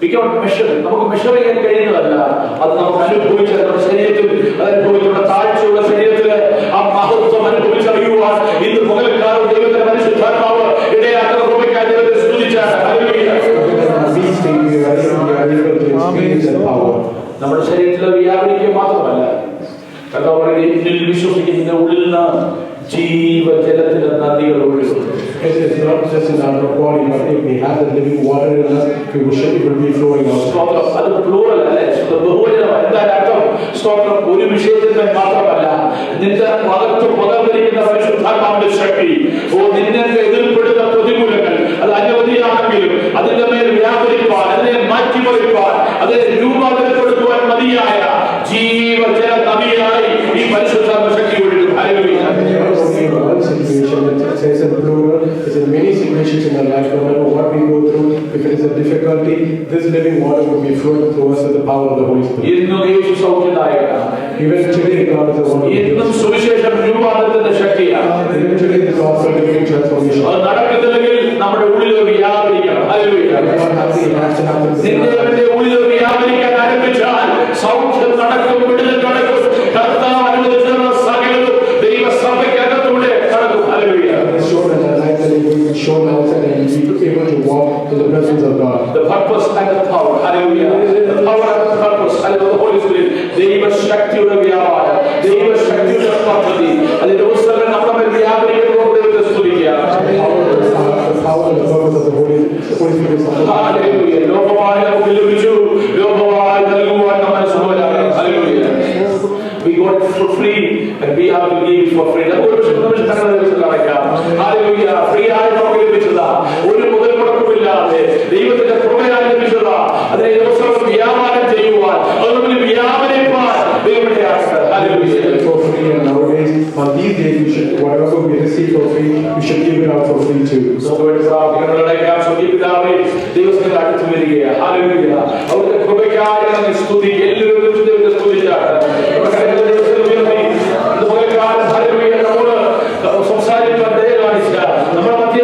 We cannot measure. നമുക്ക് measure ചെയ്യാൻ കഴിയുന്നതല്ല. അത് നമുക്ക് അനുഭവിച്ച നമ്മുടെ ശരീരത്തിൽ, അനുഭവിക്കുന്ന താഴ്ചയുള്ള ശരീരത്തിൽ ആ മഹത്വം അനുഭവിച്ചറിയുവാൻ ഇന്ന് പകൽക്കാലം ദൈവത്തിന്റെ പരിശുദ്ധാത്മാവ് ഇടയാക്കുന്ന കൃപയ്ക്കായി ദൈവത്തെ സ്തുതിച്ചാണ്. ഹല്ലേലൂയ. നമ്മുടെ ശരീരത്തിൽ വ്യാപരിക്കുക മാത്രമല്ല, കർത്താവ് എന്നിൽ വിശ്വസിക്കുന്ന ഉള്ളിൽ നിന്ന് ജീവജലത്തിന്റെ നദികൾ ഒഴുകുന്നു. It is not just in our body, but if we have the living water in us, it will be flowing out. സ്തോത്രം. അത് പ്ലൂറൽ അല്ലേ, ബഹുവചനമാണ്. എന്താണ് അർത്ഥം? സ്തോത്രം. ഒരു വിഷയത്തിന് മാത്രമല്ല, നിന്റെ മകത്വം പകർന്നിരിക്കുന്ന പരിശുദ്ധാത്മാവിന്റെ ശക്തി, നിന്നെ എതിർപ്പെടുന്ന പ്രതികൂലങ്ങൾ അത് അനവധിയാണെങ്കിലും അതിന്റെ മേൽ വ്യാപരിപ്പാൻ, അതിനെ മാറ്റിമറിപ്പാൻ, അതിനെ രൂപാന്തരപ്പെടുത്തുവാൻ മതിയായ ജീവജല നദിയായി ഈ പരിശുദ്ധാത്മ ശക്തി ഒഴുകും. Hallelujah. One situation, it says in plural, it's in many situations in our life, no matter what we go through, if it is a difficulty, this living water will be flowing through us with the power of the Holy Spirit. ഇന്നും യേശു സൗഖ്യദായകനാണ്. Even today, God is the one. ഇന്നും സുവിശേഷം രൂപാന്തരത്തിന്റെ ശക്തിയാണ്. Even today, this is also a living transformation. അത് നടക്കുന്നില്ലെങ്കിൽ നമ്മുടെ ഉള്ളിൽ വ്യാപരിക്കണം. Hallelujah. നിന്റെ ഉള്ളിൽ വ്യാപരിക്കാൻ ആരംഭിച്ചാൽ സൗഖ്യം നടക്കും, വിടുതൽ നടക്കും. കർത്താവ് അനുവദിച്ചിരുന്ന സകലവും ദൈവസഭയ്ക്കകത്തൂടെ നടക്കും. Hallelujah. Shown outside and be able to walk in the presence of God. The purpose and the power. Hallelujah. The power and the purpose. Hallelujah. The Holy Spirit. ദൈവശക്തിയുടെ വ്യാപാരം, ദൈവശക്തിയുടെ പദ്ധതി, അതിന്റെ പുസ്തകം നമ്മുടെ വ്യാപരിക്കുന്നത് ദൈവത്തെ സ്തുതിക്കുക. The power and the purpose of the Holy Spirit. Hallelujah. ലോകമായി നമുക്ക് ലഭിച്ചു, ലോകമായി നൽകുവാൻ നമ്മെ സുഖമാണ്. Hallelujah. We got it for free and we have to give it for free. Hallelujah. Free ആയി നമുക്ക് ലഭിച്ചതാ, ഒരു മുതൽ മുടക്കുമില്ലാതെ ദൈവത്തിന്റെ കൃപയായി ലഭിച്ചതാ. അതിനെ ദിവസം വ്യാപാരം ചെയ്യുവാൻ, അതുകൊണ്ട് വ്യാപരിപ്പാൻ ദൈവത്തെ ആശ്രയിക്കുക. Hallelujah. For free, and nowadays on these days we should, whatever we receive for free, we should give it out for free too. ദൈവത്തിന്റെ അടുത്ത് വരികയാണ്. Hallelujah. അവിടുത്തെ കൃപയ്ക്കായി നന്ദി. സ്തുതി. എല്ലാവരും ദൈവത്തെ സ്തുതിച്ചാണ്. സംസാരിക്കാൻ ദയ കാണിച്ച നമ്മുടെ മധ്യ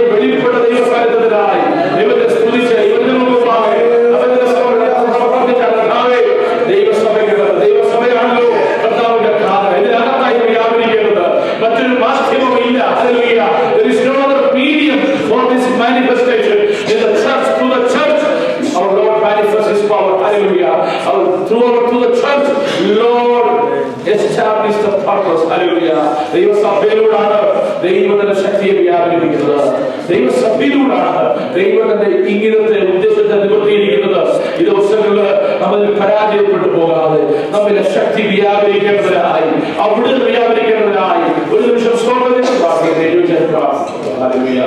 manifestation in the church, through the church. Our Lord manifests His power. Hallelujah. Through the church, Lord establish the purpose. Hallelujah. ദൈവസഭയിലൂടെയാണ് ദൈവത്തിന്റെ ശക്തിയെ വ്യാപരിപ്പിക്കുന്നത്. ദൈവസഭയിലൂടെയാണ് ദൈവത്തിന്റെ ഇംഗിതത്തെ ഉദ്ദേശത്തെ നിവർത്തിയിരിക്കുന്നത്. ഈ ദിവസങ്ങളിൽ നമ്മൾ പരാജയപ്പെട്ടു പോകാതെ നമ്മിലെ ശക്തി വ്യാപരിക്കേണ്ടതിനായി, അവിടെ വ്യാപരിക്കേണ്ടതിനായി ഒരു നിമിഷം സ്വർഗ്ഗത്തിൽ പ്രാർത്ഥിക്കുക. ഹല്ലേലൂയ.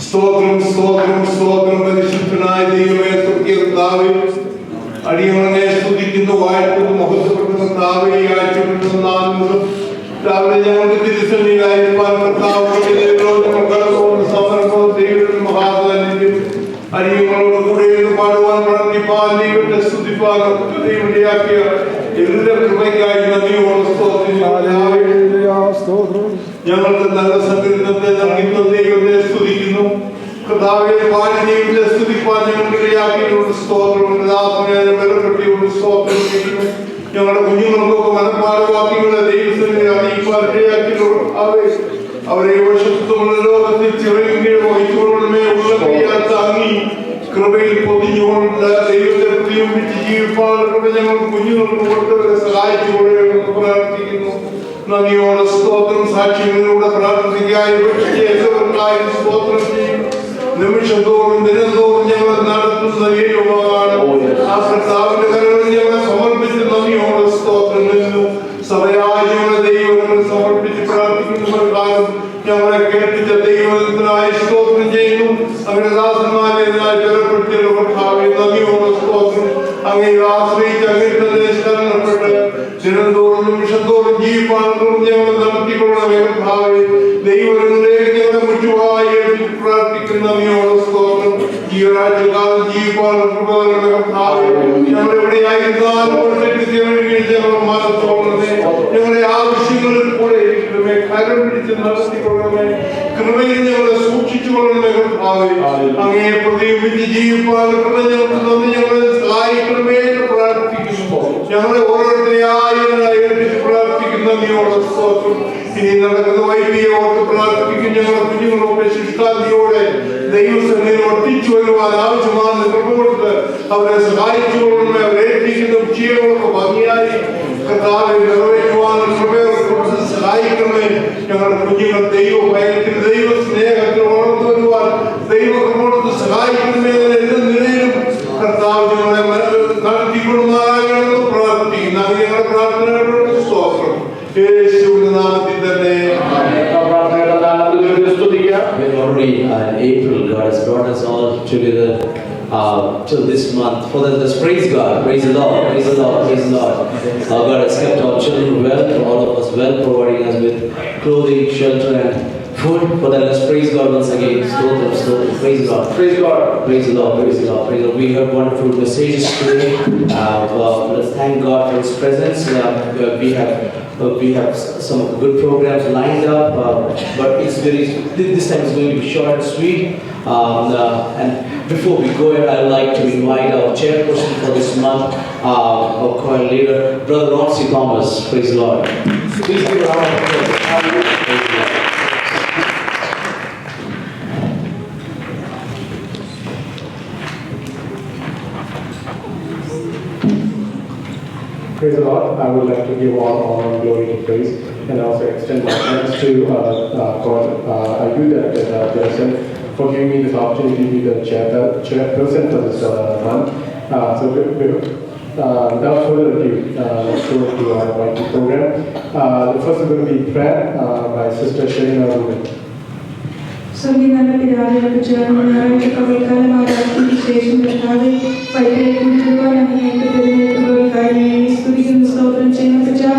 സ്തോത്രം സ്തോത്രം സ്തോത്രം പരിശുദ്ധനായ ദൈവമേ, സ്വർഗ്ഗീയപിതാവേ, അടിയങ്ങളെ സ്തുതിക്കുന്നു, വാഴ്ത്തുന്നു, മഹത്വപ്പെടുന്നു. കർത്താവേ, ഈ ആഴ്ചപ്പെടുന്ന നാളുകൾ രാവിലെ ഞങ്ങൾക്ക് തിരുസന്നിധിയിലായിരിക്കാൻ കർത്താവിന്റെ സമർപ്പവും ദൈവത്തിന്റെ മഹാസാന്നിധ്യം അടിയങ്ങളോട് കൂടെ ഇരുന്ന് പാടുവാൻ, പ്രാർത്ഥിപ്പാൻ, ദൈവത്തെ സ്തുതിപ്പാൻ ദൈവത്തിയാക്കിയ എല്ലാ കൃപയ്ക്കായി നന്ദിയോട് സ്തോത്രം. ഞങ്ങൾക്ക് നല്ല സംഗീതത്തെ നൽകുന്ന ദൈവത്തെ സ്തുതിക്കുന്നു. കർത്താവേ, പാടി ദൈവത്തെ സ്തുതിപ്പാൻ ഞങ്ങൾക്ക് ഇടയാക്കിയിട്ടുണ്ട്. സ്തോത്രം. ബലപ്പെട്ടിയോട് സ്തോത്രം ചെയ്യുന്നു. ഞങ്ങളുടെ കുഞ്ഞുങ്ങൾക്കൊക്കെ മനഃപ്പാഠവാക്യങ്ങളെ ദൈവത്തിനെ അറിയിപ്പാൻ ഇടയാക്കിയിട്ടുണ്ട്. അവരെ വശത്തുള്ള ലോകത്തിൽ ചെറിയ വഹിച്ചുകൊള്ളണമേ. ഉള്ള താങ്ങി കൃപയിൽ പൊതിഞ്ഞുകൊണ്ട് ദൈവത്തെ പ്രിയമിച്ച് ജീവിപ്പാൻ കൃപ ഞങ്ങൾ കുഞ്ഞുങ്ങൾക്ക് കൊടുത്തവരെ സഹായിച്ചുകൊള്ളണമെന്ന് പ്രാർത്ഥിക്കുന്നു. നന്ദിയോടെ സ്തോത്രം. സാക്ഷ്യങ്ങളിലൂടെ പ്രാർത്ഥിക്കായി എല്ലാവർക്കായും സ്തോത്രം ചെയ്യുന്നു. നിമിഷത്തോറും ദിനത്തോറും ഞങ്ങൾ നടത്തുന്ന ദൈവമാണ്. ആ കർത്താവിന്റെ കരങ്ങളിൽ ഞങ്ങളെ സമർപ്പിച്ച് നന്ദിയോടെ സ്തോത്രം ചെയ്യുന്നു. സഭയായി ഞങ്ങളെ ദൈവങ്ങൾ സമർപ്പിച്ച് പ്രാർത്ഥിക്കുന്ന കാലം ഞങ്ങളെ കേൾപ്പിച്ച ദൈവത്തിനായി സ്തോത്രം ചെയ്യുന്നു. അങ്ങനെ ദാസന്മാരെ ബലപ്പെടുത്തിയുള്ള കർത്താവേ, നന്ദിയോടെ സ്തോത്രം. അങ്ങനെ ആശ്രയിച്ച് അങ്ങനെ ശരണപ്പെട്ട് ദിനംതോറും നിമിഷത്തോറും ജീവിപ്പാനും ഞങ്ങൾ നടത്തിക്കൊള്ളണമേ കർത്താവേ. ദൈവങ്ങളിലേക്ക് ഞങ്ങളെ മുറ്റുവായി പ്രാർത്ഥിക്കുന്ന നന്ദിയോടെ സ്തോത്രം. ജീവരാജ്യകാലം ജീവിപ്പാനും കൃപകളുടെ കർത്താവേ, ഞങ്ങളെവിടെയായിരുന്നാലും ഞങ്ങൾ മനത്തോളണമേ. ഞങ്ങളുടെ ആവശ്യങ്ങളിൽ കൂടെ ഇരിക്കണമേ. കരം പിടിച്ച് നടത്തിക്കൊള്ളണമേ. കൃപയിൽ ഞങ്ങളെ സൂക്ഷിച്ചുകൊള്ളണമേ കർത്താവേ. അങ്ങേ പ്രതിബിംബിച്ച് ജീവിപ്പാൻ കൃപ ഞങ്ങൾക്ക് തന്ന് ഞങ്ങളെ സഹായിക്കണമേ എന്ന് പ്രാർത്ഥിക്കുന്നു. ഞങ്ങളെ ഓരോരുത്തരെയായി ഏൽപ്പിച്ച് പ്രാർത്ഥിക്കുന്ന നന്ദിയോടെ സ്തോത്രം. ഇനി നടക്കുന്ന വൈദ്യെ ഓർത്ത് പ്രാർത്ഥിക്കും. ഞങ്ങളുടെ കുഞ്ഞുങ്ങളൊക്കെ ശുഷ്കാന്തിയോടെ ദൈവസന്നിധിയിൽ വർദ്ധിച്ചു വരുവാൻ ആവശ്യമാണ് കൃപ കൊടുത്ത് അവരെ സഹായിച്ചുകൊള്ളണമേ. അവരെ ഏൽപ്പിക്കുന്ന വിഷയങ്ങളൊക്കെ ഭംഗിയായി കർത്താവെ നിറവേറ്റുവാനും കൃപയെ കൊടുത്ത് സഹായിക്കണമേ. ഞങ്ങളുടെ കുഞ്ഞുങ്ങൾ ദൈവ ഭയത്തിൽ ദൈവ സ്നേഹത്തിൽ വളർന്നു വരുവാൻ ദൈവം കൊടുത്ത് സഹായിക്കണമേ. എല്ലാ നിലയിലും കർത്താവ് ഞങ്ങളെ നടത്തിക്കൊള്ളുമാറാകണമെന്ന് പ്രാർത്ഥിക്കുന്നു. ഞങ്ങളുടെ പ്രാർത്ഥനകളുടെ സ്തോത്രം യേശുവിന്റെ നാമത്തിൽ തന്നെ. We're already in April. God has brought us all together till this month. For this, praise God, praise the Lord, praise the Lord, praise the Lord. God has kept our children well, all of us well, providing us with clothing, shelter, and food. For that, let's praise God once again. Stotram, stotram, praise God, praise God, praise the Lord, praise the Lord, praise the Lord. We heard wonderful messages today. Let's thank God for His presence. We have some good programs lined up, but this time it's going to be short and sweet. And before we go ahead, I'd like to invite our chairperson for this month, our choir leader, Brother Ron C. Thomas. Praise the Lord. Please give a round of applause. Praise the Lord. I would like to give all honor and glory to praise and also extend my thanks to God. I do that Jason for giving me this opportunity to be the chairperson for this month. Without further ado, let's go to our mighty program. The first is going to be prayer by Sister Sharina Rubin. Sambhinana Pidare Vijayamana Chakavekala Maharashtra Station Katavi Paite Kunjurva Namayanka Pidare Kaya Studium Stotram Chena Kacha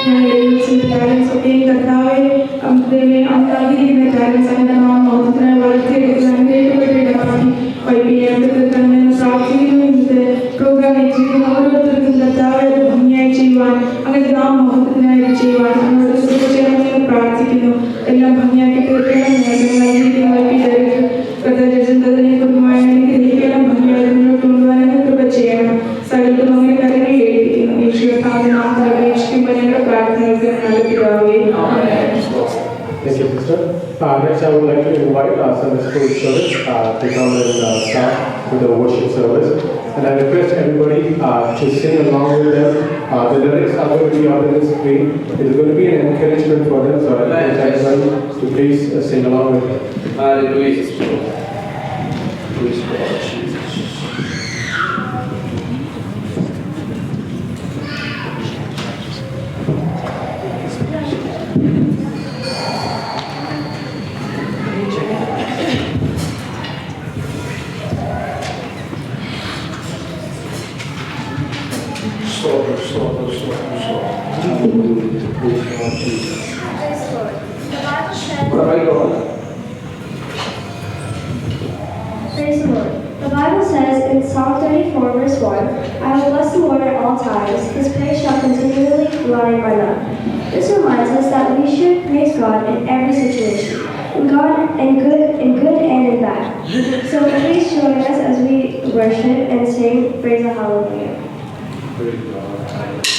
Namayanka Talents of Paying Katavi Amdeme Amtagiri in the talents and the non Mothra Valke Examine to Katavi by PM to the Kanan Safi in the program executive order to the Katavi Bhumya Chivan and the Ram Mothra Chivan and the Social Pratikino Ella Bhumya Thank you, Sister. Next Next, I would like to invite our Sunday school service to come and start with the worship service. And I request everybody to sing along with them. The lyrics are going to be on the screen. It's going to be an encouragement for them. So I request everybody to please sing along with them. Hallelujah. Praise God, Jesus. Praise the Lord. The Bible says in Psalm 34, verse 1, I will bless the Lord at all times. His praise shall continually lie in my mouth. This reminds us that we should praise God in every situation, in good and in bad. So please join us as we worship and sing Praise the Hallelujah. Praise God. Praise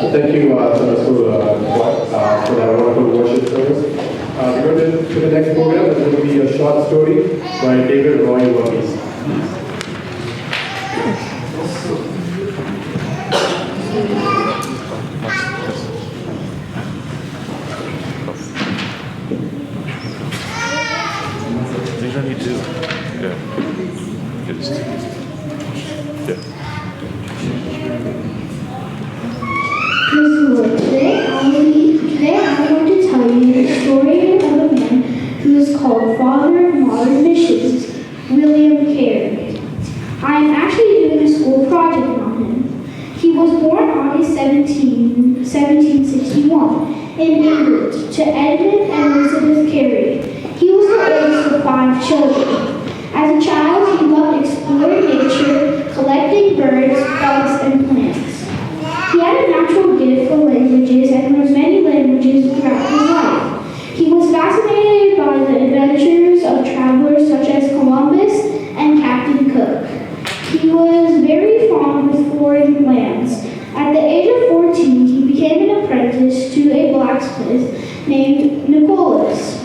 So thank you, Sunday School for that wonderful worship service. We go to the next program. It's going to be a short story by David Roy Worgis. These only two. Yeah. It's yeah. Today I'm going to tell you the story of a man who is called Father of Modern Missions, William Carey. I am actually doing a school project on him. He was born August 1761 in England to Edmund and Elizabeth Carey. He was the oldest of 5 children. As a child, he loved exploring nature, collecting birds, bugs, and plants. He had a natural gift for languages and learned many languages throughout his life. He was fascinated by the adventures of travelers such as Columbus and Captain Cook. He was very fond of foreign lands. At the age of 14, he became an apprentice to a blacksmith named Nicholas.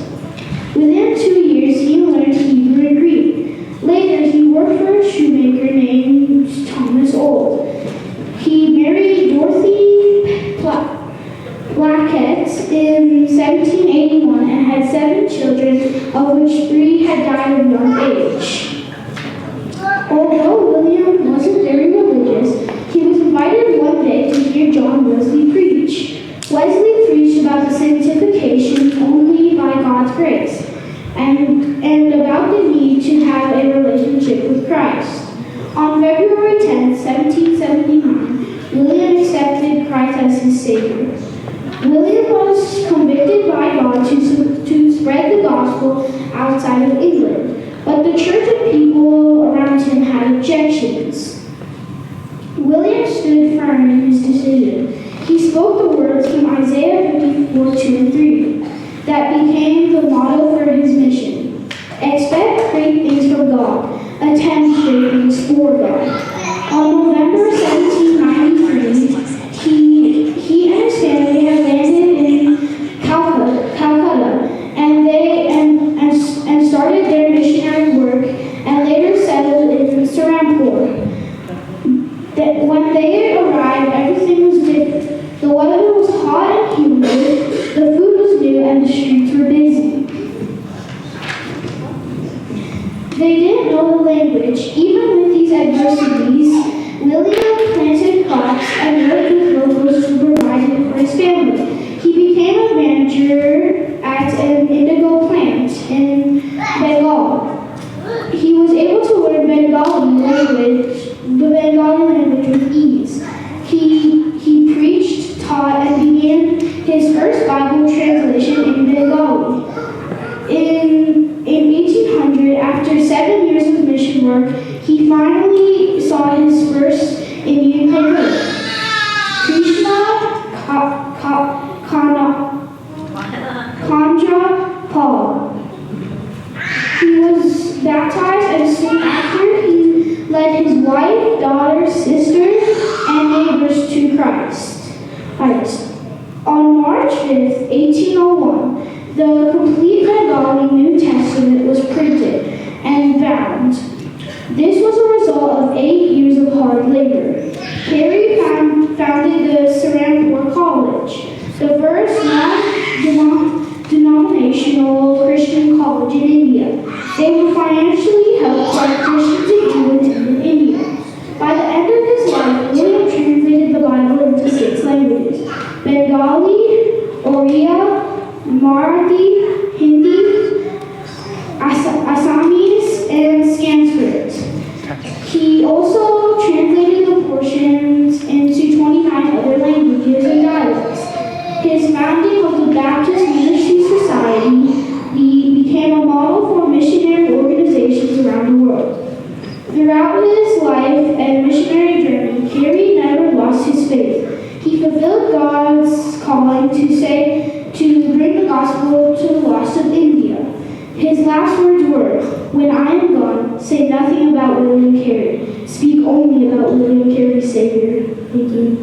Within 2 years, he learned Hebrew and Greek. Later, he worked for a shoemaker named Thomas Old. He married Dorothy Blackett in 1781 and had 7 children, of which 3 had died of young age. Although William wasn't very religious, he was invited one day to hear John Wesley preach. Wesley preached about the sanctification only by God's grace and about the need to have a relationship with Christ. On February 10, 1779, William accepted Christ as his Savior. William was convicted by God to spread the gospel outside of England, but the church and people around him had objections. William stood firm in his decision. He spoke the words from Isaiah 54, 2 and 3 that became the motto for his mission. Expect great things from God. Attempt great things for God. On November 1793, he and his family had landed in Calcutta and started their missionary work and later settled in Serampore. When they arrived, everything was different. The weather was hot and humid, the food was new, and the streets were busy. They didn't know the language. Even with these adversities, William planted crops and worked with locals to provide for his family. He became a manager at an indigo plant in Bengal. He was able to learn the Bengali language with ease. He preached, taught, and began his first Bible translation in Bengali. In 1800, after 7 years of mission work, he finally saw his first Indian convert, Krishna Kanja Paul. He was baptized, and soon after, he led his wife, daughter, sister, and neighbors to Christ. On March 5th, 1801, the complete Bengali New Testament was printed and bound. This was a result of 8 years of hard labor. Carey founded the Serampore College, the first non-denominational Christian college in India. They were financially helped by Christians in England and in India. By the end of his life, William translated the Bible into 6 languages: Bengali, Oriya, Marathi, Hindi, Assamese, and Sanskrit. He also translated the portions into 29 other languages and dialects. His founding of the Baptist Ministry Society became a model for missionary organizations around the world. Throughout his life and missionary journey, Carey never lost his faith. He fulfilled God's calling to bring the gospel to the lost of India. His last words were, "When I am gone, say nothing about William Carey. Speak only about William Carey's Savior." Thank you.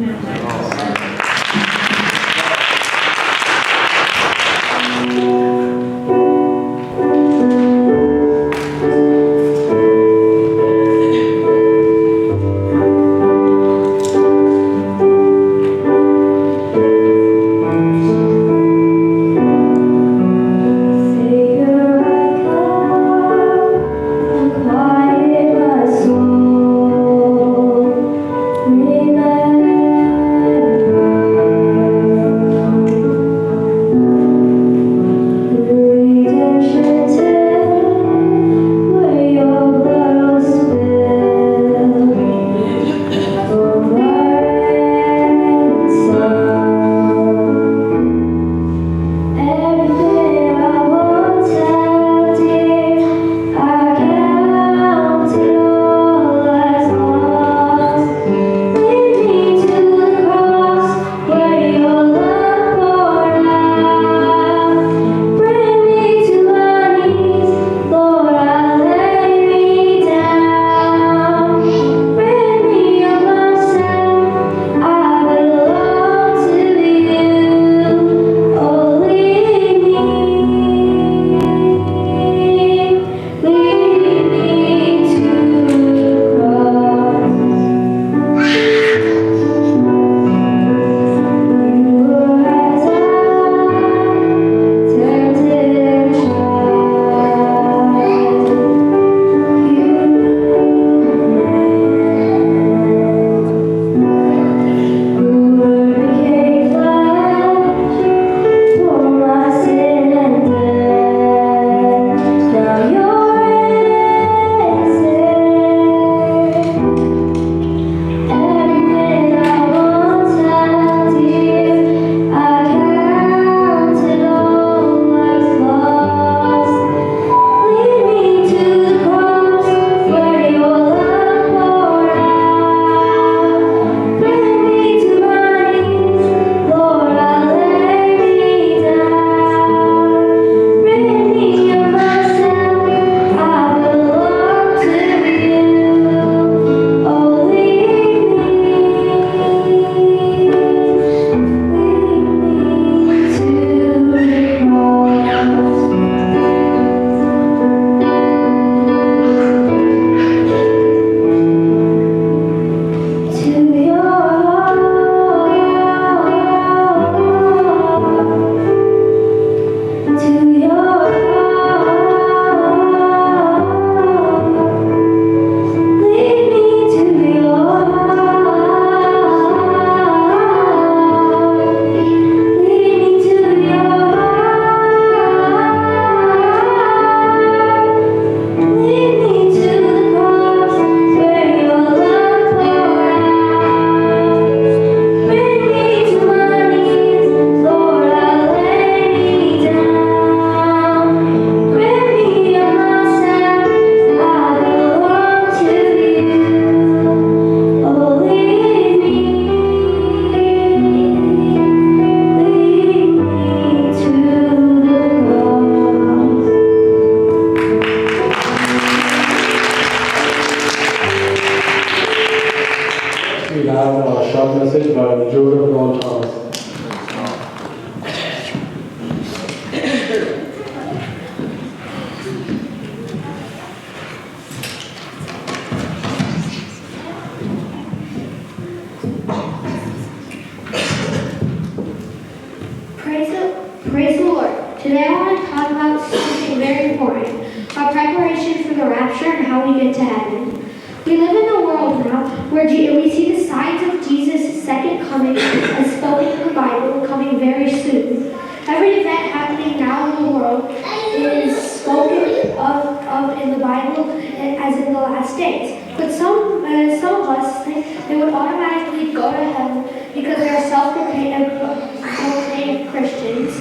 Praise the Lord. Today I want to talk about something very important, our preparation for the rapture and how we get to heaven. We live in a world now where we see the signs of Jesus' second coming as spoken in the Bible coming very soon. Every event happening now in the world is spoken of in the Bible as in the last days. But some of us think they would automatically go to heaven because they are self-proclaimed Christians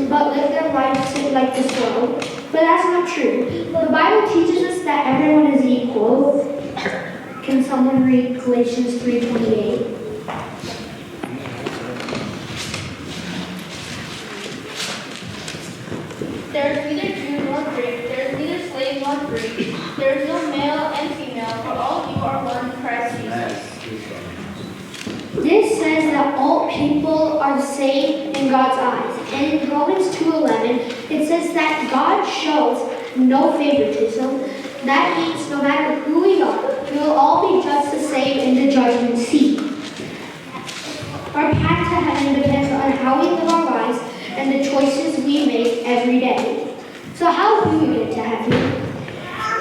but live their lives like this world. But that's not true. The Bible teaches us that everyone is equal. Can someone read Galatians 3:28? There is neither Jew nor Greek, there is neither slave nor free, there is no male and female, for all of you are one in Christ Jesus. This says that all people are the same in God's eyes. And in Romans 2:11, it says that God shows no favoritism. That means no matter who we are, we will all be judged the same in the judgment seat. Our path to heaven depends on how we live our lives and the choices we make every day. So how do we get to heaven?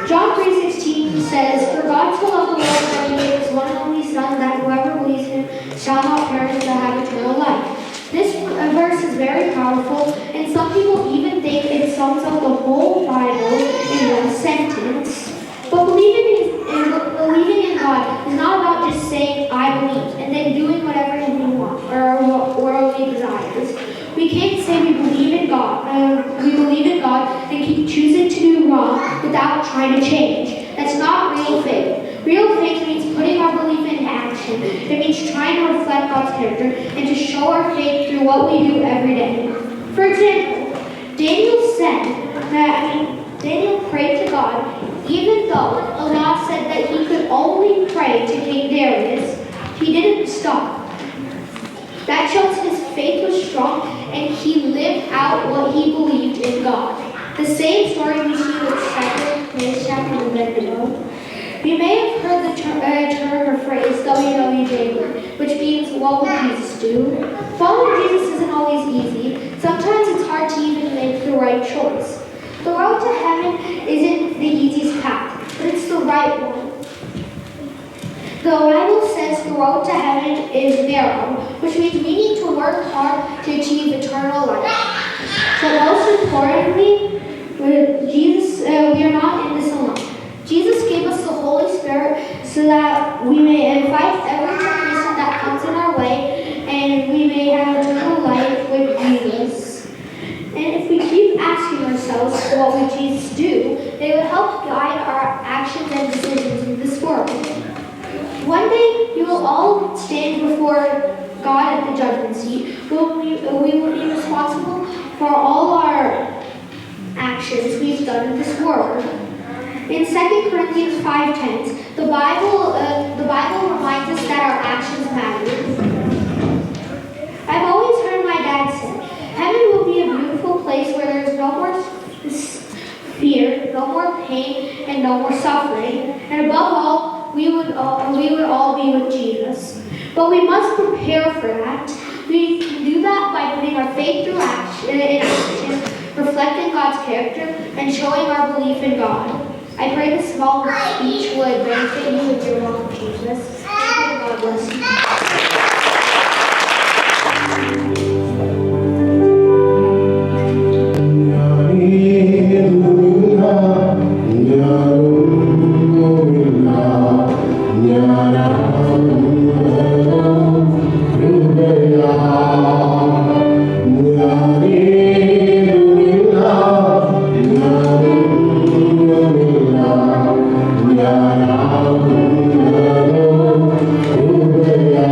John 3:16 says, "For God so loved the world that he gave his one and only Son, that whoever believes him shall not perish but have eternal life." This verse is very powerful, and some people even think it sums up the whole Bible in one sentence. But believing in God is not about just saying, "I believe," and then doing whatever we want or our worldly desires. We can't say we believe in God and keep choosing to do wrong without trying to change. That's not real faith. Real faith means putting our belief into action. It means trying to reflect God's character and to show our faith through what we do every day. For example, Daniel prayed to God, even though Allah said that he could only pray to King Darius. He didn't stop. That shows his faith was strong and he lived out what he believed in God. The same story we see with Shadrach, Meshach, and Abednego. You may have heard the term or phrase WWJD, which means what would Jesus do? Following Jesus isn't always easy. Sometimes it's hard to even make the right choice. The road to heaven isn't the easiest path, but it's the right one. The Bible says the road to heaven is narrow, which means we need to work hard to achieve eternal life. So most importantly, we are not in this alone. Jesus gave us the Holy Spirit so that we may invite every temptation that comes in our way and we may have eternal life with Jesus. And if we keep asking ourselves, what would Jesus do? They would help guide our actions and decisions in this world. One day, you will all stand before God at the judgment seat. We will be responsible for all our actions we've done in this world. In 2 Corinthians 5:10, the Bible reminds us that our actions matter. I've always heard my dad say, heaven will be a beautiful place where there's no more fear, no more pain, and no more suffering. And above all, we would all be with Jesus. But we must prepare for that. We can do that by putting our faith through action, reflecting God's character, and showing our belief in God. I pray this small speech would benefit you with your walk with Jesus. God bless you. Yeah.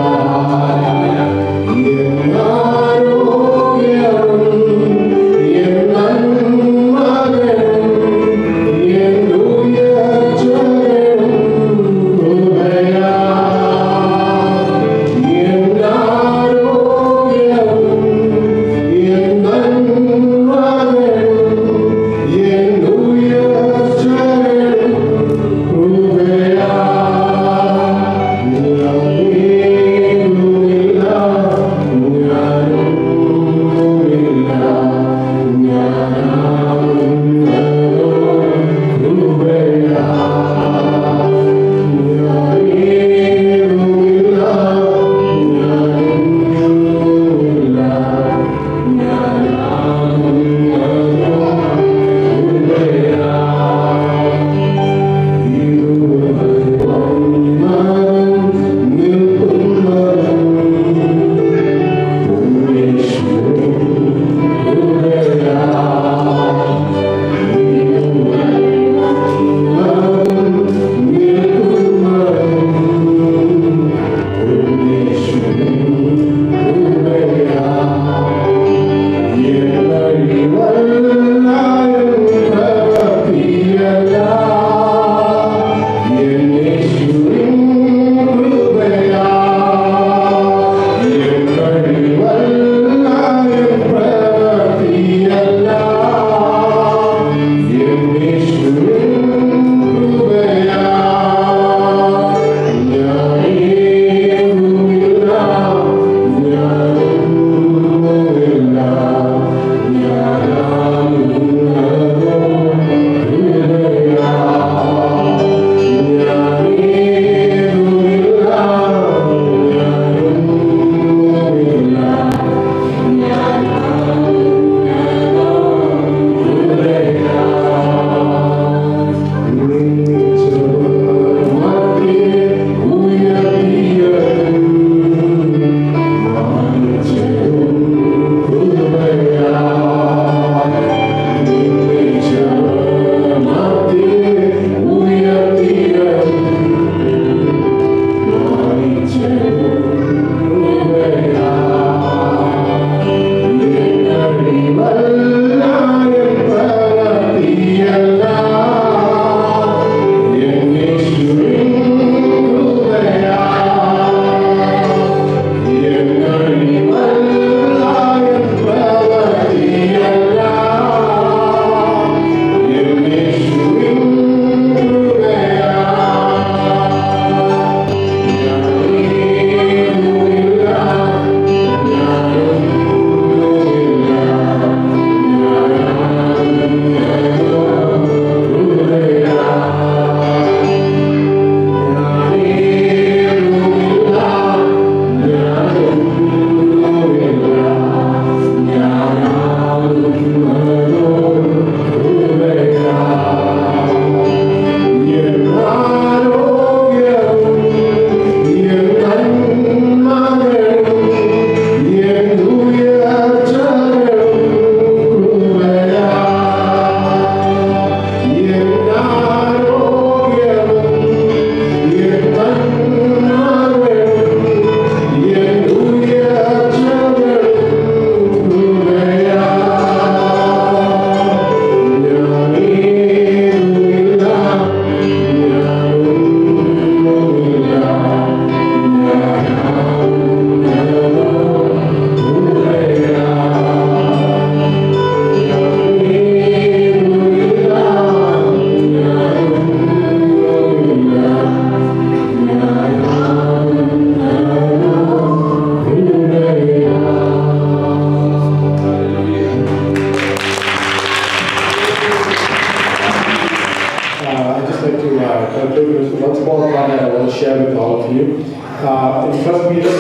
In 1 Peter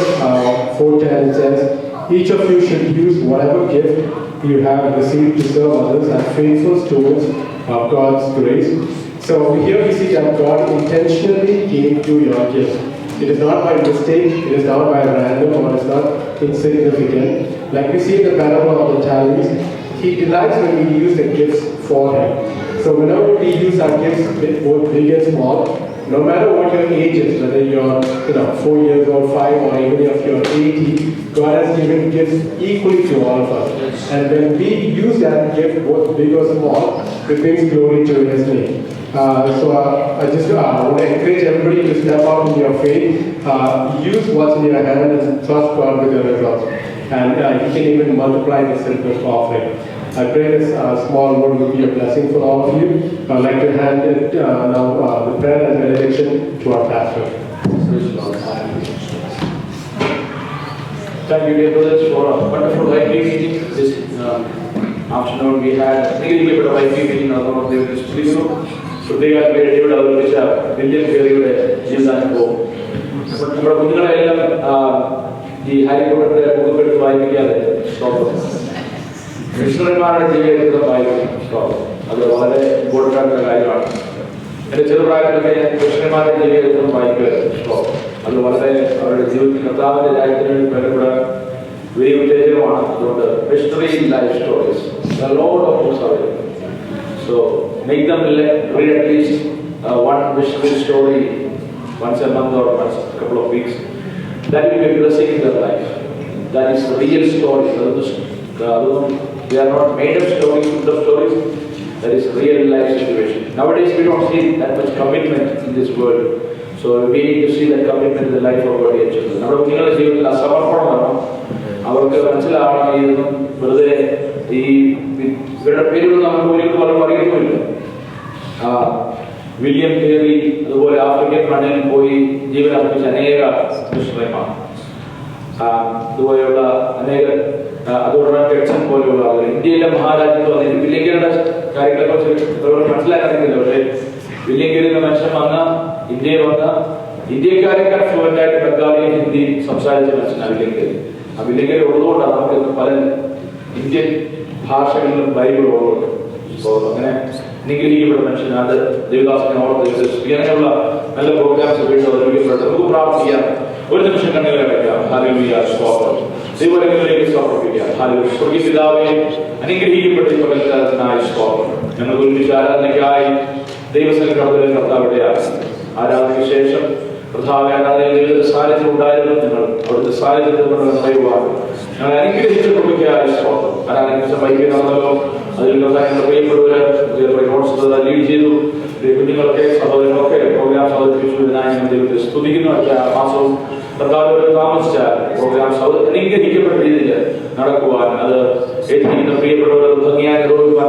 4:10 it says, each of you should use whatever gift you have received to serve others as faithful stewards of God's grace. So here we see that God intentionally gave you your gift. It is not by mistake, it is not by random, or it is not insignificant. Like we see in the parable of the talents, He delights when we use the gifts for Him. So whenever we use our gifts, both big and small, no matter what your age is, whether you're 4 years old, 5, or even if you're 80, God has given gifts equally to all of us. And when we use that gift, both big or small, it brings glory to His name. So I just want to encourage everybody to step out in your faith, use what's in your hand and trust God with your results. And He can even multiply the simplest offering. I pray this small word will be a blessing for all of you. I'd like to hand it now the prayer and benediction to our pastor. Thank you, dear brothers, for a wonderful IPA meeting. This afternoon we had a bit of IPA meeting on one of the studios. So they are very devoted to William Perryയുടെ ജീവിതാനുഭവം. നമ്മുടെ കുഞ്ഞുങ്ങളെല്ലാം ഈ Harry പോട്ടറിന്റെ ബുക്കെടുത്ത് വായിപ്പിക്കാതെ മിഷണറിമാരുടെ ജീവിതത്തിൽ വായിക്കും. അത് വളരെ important ആയിട്ടുള്ള കാര്യമാണ്. എൻ്റെ ചെറുപ്രായത്തിലൊക്കെ ഞാൻ മിഷണറിമാരുടെ ജീവിതത്തിൽ വായിക്കുമായിരുന്നു. അത് വളരെ അവരുടെ ജീവിതത്തിൽ കർത്താവിന്റെ രാജ്യത്തിന് വേണ്ടി ബന്ധപ്പെടാൻ വലിയ ഉത്തേജനമാണ്. അതുകൊണ്ട് missionary life stories load of books available. So make them read at least one missionary story once a month or once a couple of weeks. That will be a blessing in their life. That is the real story. They are not made up stories, full of stories. That is real life situation. Nowadays we don't see that much commitment in this world. So we need to see that commitment in the life of our dear children. നമ്മുടെ കുഞ്ഞുങ്ങളുടെ ജീവിതത്തിൽ അസമർപ്പണം വേണം. അവർക്ക് മനസ്സിലാവണം വെറുതെ ഈ ഇവരുടെ പേരുകൾ നമുക്ക് ഒരിക്കലും വളരെ പറയുന്നുമില്ല. വില്യം പേരി അതുപോലെ ആഫ്രിക്കൻ മണ്ണിൽ പോയി ജീവൻ അർപ്പിച്ച അനേക മിഷണറിമാർ, അതുപോലെയുള്ള അനേക അതുപോലെ ടെക്സൺ പോലെയുള്ള ആളുകൾ ഇന്ത്യയിലെ മഹാരാജ്യത്ത് വന്നിട്ട് വില്യങ്കരുടെ കാര്യങ്ങളെക്കുറിച്ച് മനസ്സിലാക്കാനില്ല. പക്ഷേ വില്യങ്കരി എന്ന മനുഷ്യൻ വന്ന ഇന്ത്യയിൽ വന്ന ഇന്ത്യക്കാരെക്കാൾ ഫ്ലുവൻ്റ് ആയിട്ട് ബംഗാളിയും ഹിന്ദി സംസാരിച്ച മനുഷ്യനാണ് വില്യങ്കരി. ആ വില്യങ്കരി ഉള്ളതുകൊണ്ടാണ് നമുക്ക് പല ഇന്ത്യൻ ഭാഷകളിലും ബൈബിൾ ഉള്ളത്. അങ്ങനെ നിഗ്രഹിക്കപ്പെട്ട മനുഷ്യനാണ് ദേവദാസിനെ ഓർത്ത് അങ്ങനെയുള്ള നല്ല പ്രോഗ്രാംസ് വീണ്ടും അവതരിപ്പിക്കപ്പെട്ടു. നമുക്ക് പ്രാർത്ഥിക്കാം. ഒരു നിമിഷം കണ്ണുകളെ അടയ്ക്കാം. ഹല്ലേലൂയ, സ്തോത്രം. ദൈവങ്ങളിലേക്ക് സമർപ്പിക്കാം. ഹല്ലേലൂയ. സ്വർഗ്ഗീയ പിതാവേ, അനുഗ്രഹിക്കപ്പെട്ട ഈ പകൽക്കാലത്തിനായി സ്തോത്രം. ഞങ്ങൾ ഒരുമിച്ച് ആരാധനയ്ക്കായി ദൈവസന്നിധിയിൽ കർത്താവിടെ ആരാധനയ്ക്ക് ശേഷം പ്രധാന സാന്നിധ്യം ഉണ്ടായിരുന്നു. ഞങ്ങൾ അവിടുത്തെ സാന്നിധ്യത്തിൽ പറയുവാണ് ഞങ്ങൾ അനുഗ്രഹിച്ച കൃപയ്ക്കായി സ്തോത്രം. ആരാധനയ്ക്ക് വൈകിട്ടാണല്ലോ അതിലുള്ള കാര്യങ്ങൾ പ്രിയപ്പെട്ടവര് ലീഡ് ചെയ്തു. കുഞ്ഞുങ്ങളൊക്കെ സഹോദരങ്ങളൊക്കെ പ്രോഗ്രാം അവതരിപ്പിച്ചതിനായി ഞങ്ങൾ ദൈവത്തെ സ്തുതിക്കുന്നു. അടുത്ത മാസവും കർത്താവ് താമസിച്ചാൽ പ്രോഗ്രാം അനുഗ്രഹിക്കപ്പെട്ട രീതിയിൽ നടക്കുവാൻ അത് ഏറ്റിരിക്കുന്ന പ്രിയപ്പെട്ടവർ ഭംഗിയായി നിർവഹിക്കുവാൻ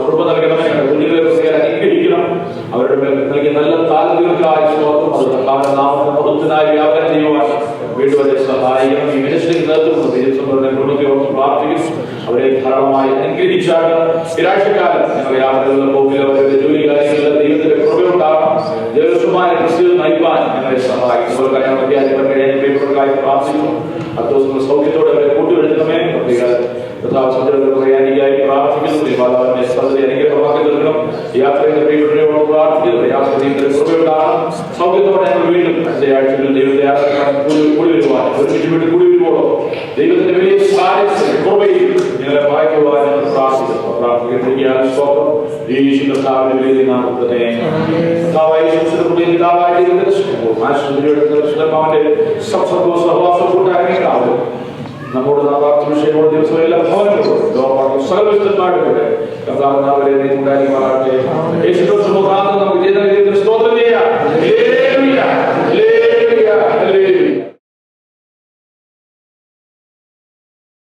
കൃപ നൽകണമേ. കുഞ്ഞുങ്ങളെ പ്രത്യേകം അനുഗ്രഹിക്കണം. അവരുടെ മേൽ നൽകിയ നല്ല താല്പര്യങ്ങൾക്കായി സ്തോത്രം. അത് കർത്താവിന്റെ നാമത്തിന്റെ മഹത്വത്തിനായി വ്യാപനം ചെയ്യുവാൻ വീണ്ടും അവരെ സഹായിക്കണം. ഈ മിനിസ്ട്രിക്ക് നേതൃത്വം കൃപയ്ക്ക് പ്രാർത്ഥിക്കുന്നു. അവരെ ധാരാളമായി അനുഗ്രഹിച്ചാണ് നിരാഴ്ചക്കാലം ഞങ്ങൾ യാത്രകളിൽ പോകില്ല. അവരുടെ ജോലി കാര്യങ്ങളിൽ ദൈവത്തിന്റെ കൃപയുണ്ടാകണം. ദേവസ്വമായ ക്രിസ്തു നയിപ്പാൻ ഞങ്ങളെ സഹായിക്കും. പ്രിയപ്പെട്ടവർക്കായി പ്രാർത്ഥിക്കുന്നു. അടുത്ത ദിവസം സൗഖ്യത്തോടെ അവരെ കൂട്ടുവെടുക്കണമേ. പ്രയാണിക്കായി പ്രാർത്ഥിക്കുന്നു. അനുഗ്രഹമാക്കി തീർക്കണം. യാത്രയുടെ പ്രിയപ്പെട്ടവരോട് പ്രാർത്ഥിക്കുന്നു. യാത്രയുടെ കൃപയുണ്ടാകണം. സൗഖ്യത്തോടെ ഞങ്ങൾ വീണ്ടും അടുത്ത ആഴ്ചകളിൽ ദൈവത്തെ കൂടി വരുവാൻ ഒരുമിച്ച് വീണ്ടും കൂടി വരുമ്പോഴോ ദൈവത്തിന്റെ വലിയ സാന്നിധ്യത്തിൽ കൃപയിൽ ഞങ്ങളെ വായിക്കുവാൻ ഞങ്ങൾ പ്രാർത്ഥിക്കുന്നു. പ്രാർത്ഥിക്കാൻ സ്തോത്രം. യേശു കർത്താവിന്റെ വലിയ നാമത്തിൽ സഹവാസം കൂട്ടാനാവും നമ്മുടെ വിഷയങ്ങളുടെ ദിവസം എല്ലാ ഭവനങ്ങളും സർവ്വസ്ഥന്മാരുടെ കർത്താവ് അവരെ ഉണ്ടായി മാറട്ടെ. യേശു നമുക്ക്